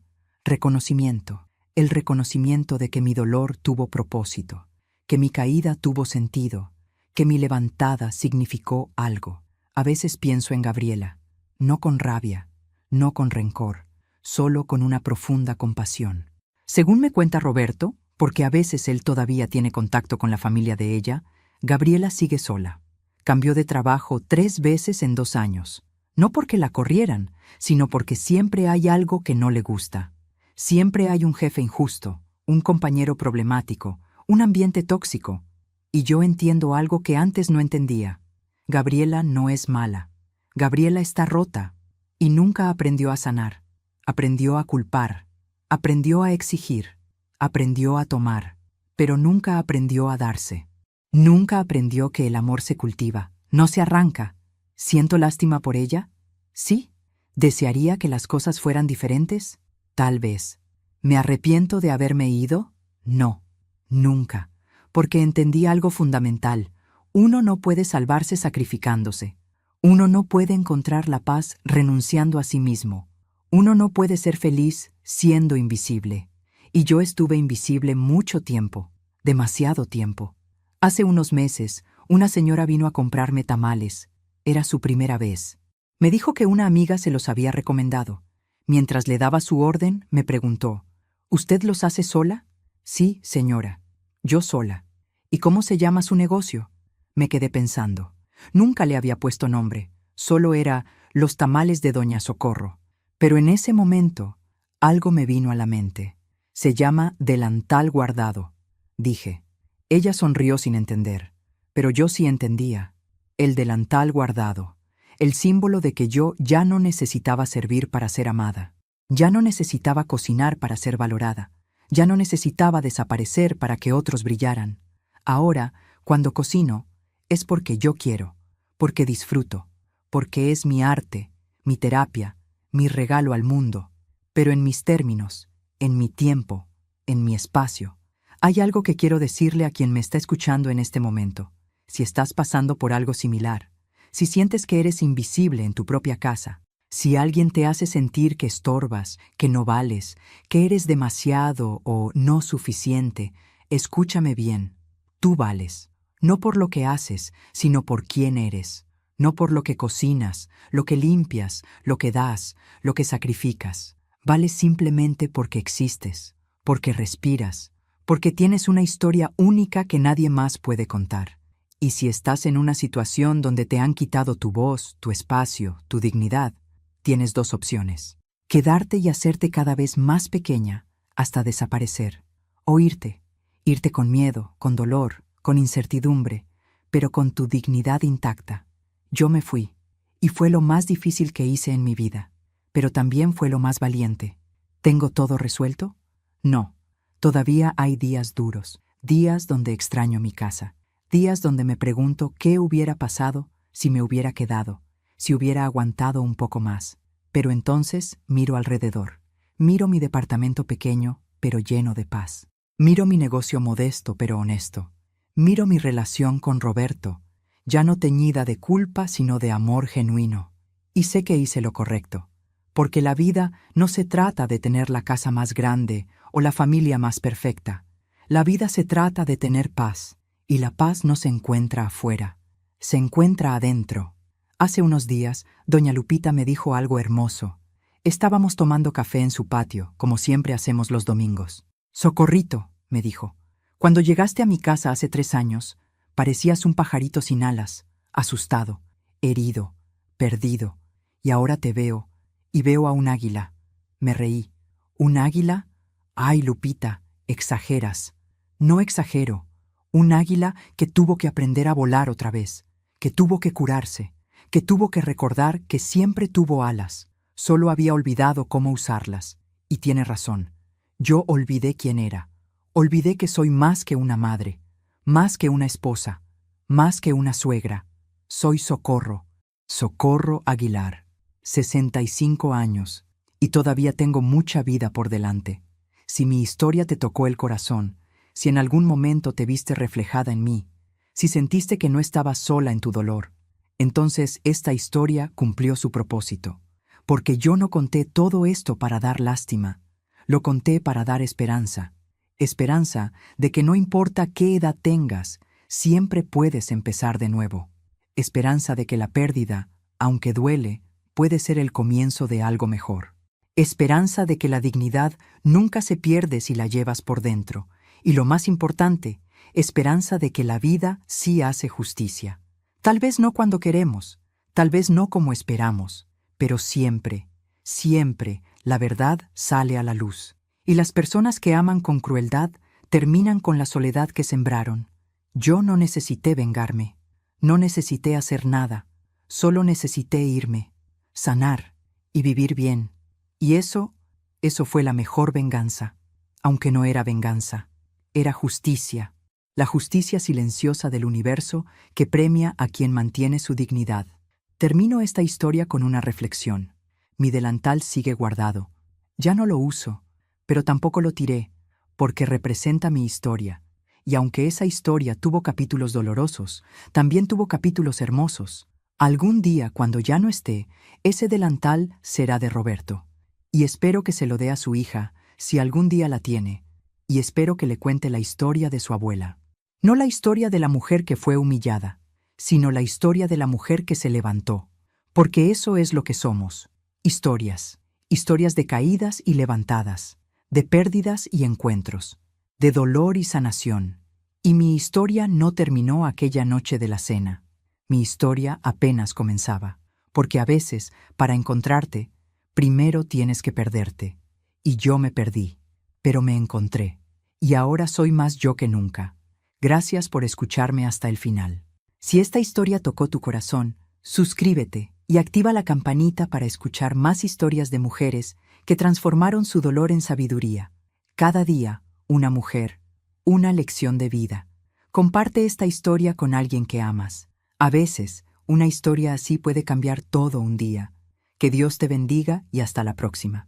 reconocimiento. El reconocimiento de que mi dolor tuvo propósito, que mi caída tuvo sentido, que mi levantada significó algo. A veces pienso en Gabriela, no con rabia, no con rencor, solo con una profunda compasión. Según me cuenta Roberto, porque a veces él todavía tiene contacto con la familia de ella, Gabriela sigue sola. Cambió de trabajo 3 veces en 2 años. No porque la corrieran, sino porque siempre hay algo que no le gusta. Siempre hay un jefe injusto, un compañero problemático, un ambiente tóxico. Y yo entiendo algo que antes no entendía. Gabriela no es mala. Gabriela está rota y nunca aprendió a sanar. Aprendió a culpar, aprendió a exigir, aprendió a tomar, pero nunca aprendió a darse. Nunca aprendió que el amor se cultiva, no se arranca. ¿Siento lástima por ella? Sí. ¿Desearía que las cosas fueran diferentes? Tal vez. ¿Me arrepiento de haberme ido? No, nunca. Porque entendí algo fundamental. Uno no puede salvarse sacrificándose. Uno no puede encontrar la paz renunciando a sí mismo. Uno no puede ser feliz siendo invisible. Y yo estuve invisible mucho tiempo, demasiado tiempo. Hace unos meses, una señora vino a comprarme tamales. Era su primera vez. Me dijo que una amiga se los había recomendado. Mientras le daba su orden, me preguntó, ¿usted los hace sola? Sí, señora. Yo sola. ¿Y cómo se llama su negocio? Me quedé pensando. Nunca le había puesto nombre. Solo era Los Tamales de Doña Socorro. Pero en ese momento, algo me vino a la mente. Se llama Delantal Guardado. Dije. Ella sonrió sin entender. Pero yo sí entendía. El delantal guardado. El símbolo de que yo ya no necesitaba servir para ser amada. Ya no necesitaba cocinar para ser valorada. Ya no necesitaba desaparecer para que otros brillaran. Ahora, cuando cocino, es porque yo quiero, porque disfruto, porque es mi arte, mi terapia, mi regalo al mundo, pero en mis términos, en mi tiempo, en mi espacio. Hay algo que quiero decirle a quien me está escuchando en este momento. Si estás pasando por algo similar, si sientes que eres invisible en tu propia casa, si alguien te hace sentir que estorbas, que no vales, que eres demasiado o no suficiente, escúchame bien. Tú vales, no por lo que haces, sino por quién eres, no por lo que cocinas, lo que limpias, lo que das, lo que sacrificas. Vales simplemente porque existes, porque respiras, porque tienes una historia única que nadie más puede contar. Y si estás en una situación donde te han quitado tu voz, tu espacio, tu dignidad, tienes 2 opciones. Quedarte y hacerte cada vez más pequeña hasta desaparecer. O irte con miedo, con dolor, con incertidumbre, pero con tu dignidad intacta. Yo me fui, y fue lo más difícil que hice en mi vida, pero también fue lo más valiente. ¿Tengo todo resuelto? No. Todavía hay días duros, días donde extraño mi casa, días donde me pregunto qué hubiera pasado si me hubiera quedado, si hubiera aguantado un poco más. Pero entonces miro alrededor, miro mi departamento pequeño, pero lleno de paz. Miro mi negocio modesto, pero honesto. Miro mi relación con Roberto, ya no teñida de culpa, sino de amor genuino. Y sé que hice lo correcto, porque la vida no se trata de tener la casa más grande o la familia más perfecta. La vida se trata de tener paz, y la paz no se encuentra afuera, se encuentra adentro. Hace unos días, doña Lupita me dijo algo hermoso. Estábamos tomando café en su patio, como siempre hacemos los domingos. «Socorrito», me dijo, «cuando llegaste a mi casa hace 3 años, parecías un pajarito sin alas, asustado, herido, perdido, y ahora te veo, y veo a un águila». Me reí. ¿Un águila? Ay, Lupita, exageras. No exagero. Un águila que tuvo que aprender a volar otra vez, que tuvo que curarse, que tuvo que recordar que siempre tuvo alas, solo había olvidado cómo usarlas. Y tiene razón, yo olvidé quién era, olvidé que soy más que una madre, más que una esposa, más que una suegra. Soy Socorro, Socorro Aguilar, 65 años, y todavía tengo mucha vida por delante. Si mi historia te tocó el corazón, si en algún momento te viste reflejada en mí, si sentiste que no estabas sola en tu dolor, entonces esta historia cumplió su propósito, porque yo no conté todo esto para dar lástima, lo conté para dar esperanza, esperanza de que no importa qué edad tengas, siempre puedes empezar de nuevo, esperanza de que la pérdida, aunque duele, puede ser el comienzo de algo mejor, esperanza de que la dignidad nunca se pierde si la llevas por dentro, y lo más importante, esperanza de que la vida sí hace justicia. Tal vez no cuando queremos, tal vez no como esperamos, pero siempre, siempre la verdad sale a la luz. Y las personas que aman con crueldad terminan con la soledad que sembraron. Yo no necesité vengarme, no necesité hacer nada, solo necesité irme, sanar y vivir bien. Y eso fue la mejor venganza, aunque no era venganza, era justicia. La justicia silenciosa del universo que premia a quien mantiene su dignidad. Termino esta historia con una reflexión. Mi delantal sigue guardado. Ya no lo uso, pero tampoco lo tiré, porque representa mi historia. Y aunque esa historia tuvo capítulos dolorosos, también tuvo capítulos hermosos. Algún día, cuando ya no esté, ese delantal será de Roberto. Y espero que se lo dé a su hija, si algún día la tiene. Y espero que le cuente la historia de su abuela. No la historia de la mujer que fue humillada, sino la historia de la mujer que se levantó, porque eso es lo que somos, historias, historias de caídas y levantadas, de pérdidas y encuentros, de dolor y sanación. Y mi historia no terminó aquella noche de la cena, mi historia apenas comenzaba, porque a veces, para encontrarte, primero tienes que perderte, y yo me perdí, pero me encontré, y ahora soy más yo que nunca. Gracias por escucharme hasta el final. Si esta historia tocó tu corazón, suscríbete y activa la campanita para escuchar más historias de mujeres que transformaron su dolor en sabiduría. Cada día, una mujer, una lección de vida. Comparte esta historia con alguien que amas. A veces, una historia así puede cambiar todo un día. Que Dios te bendiga y hasta la próxima.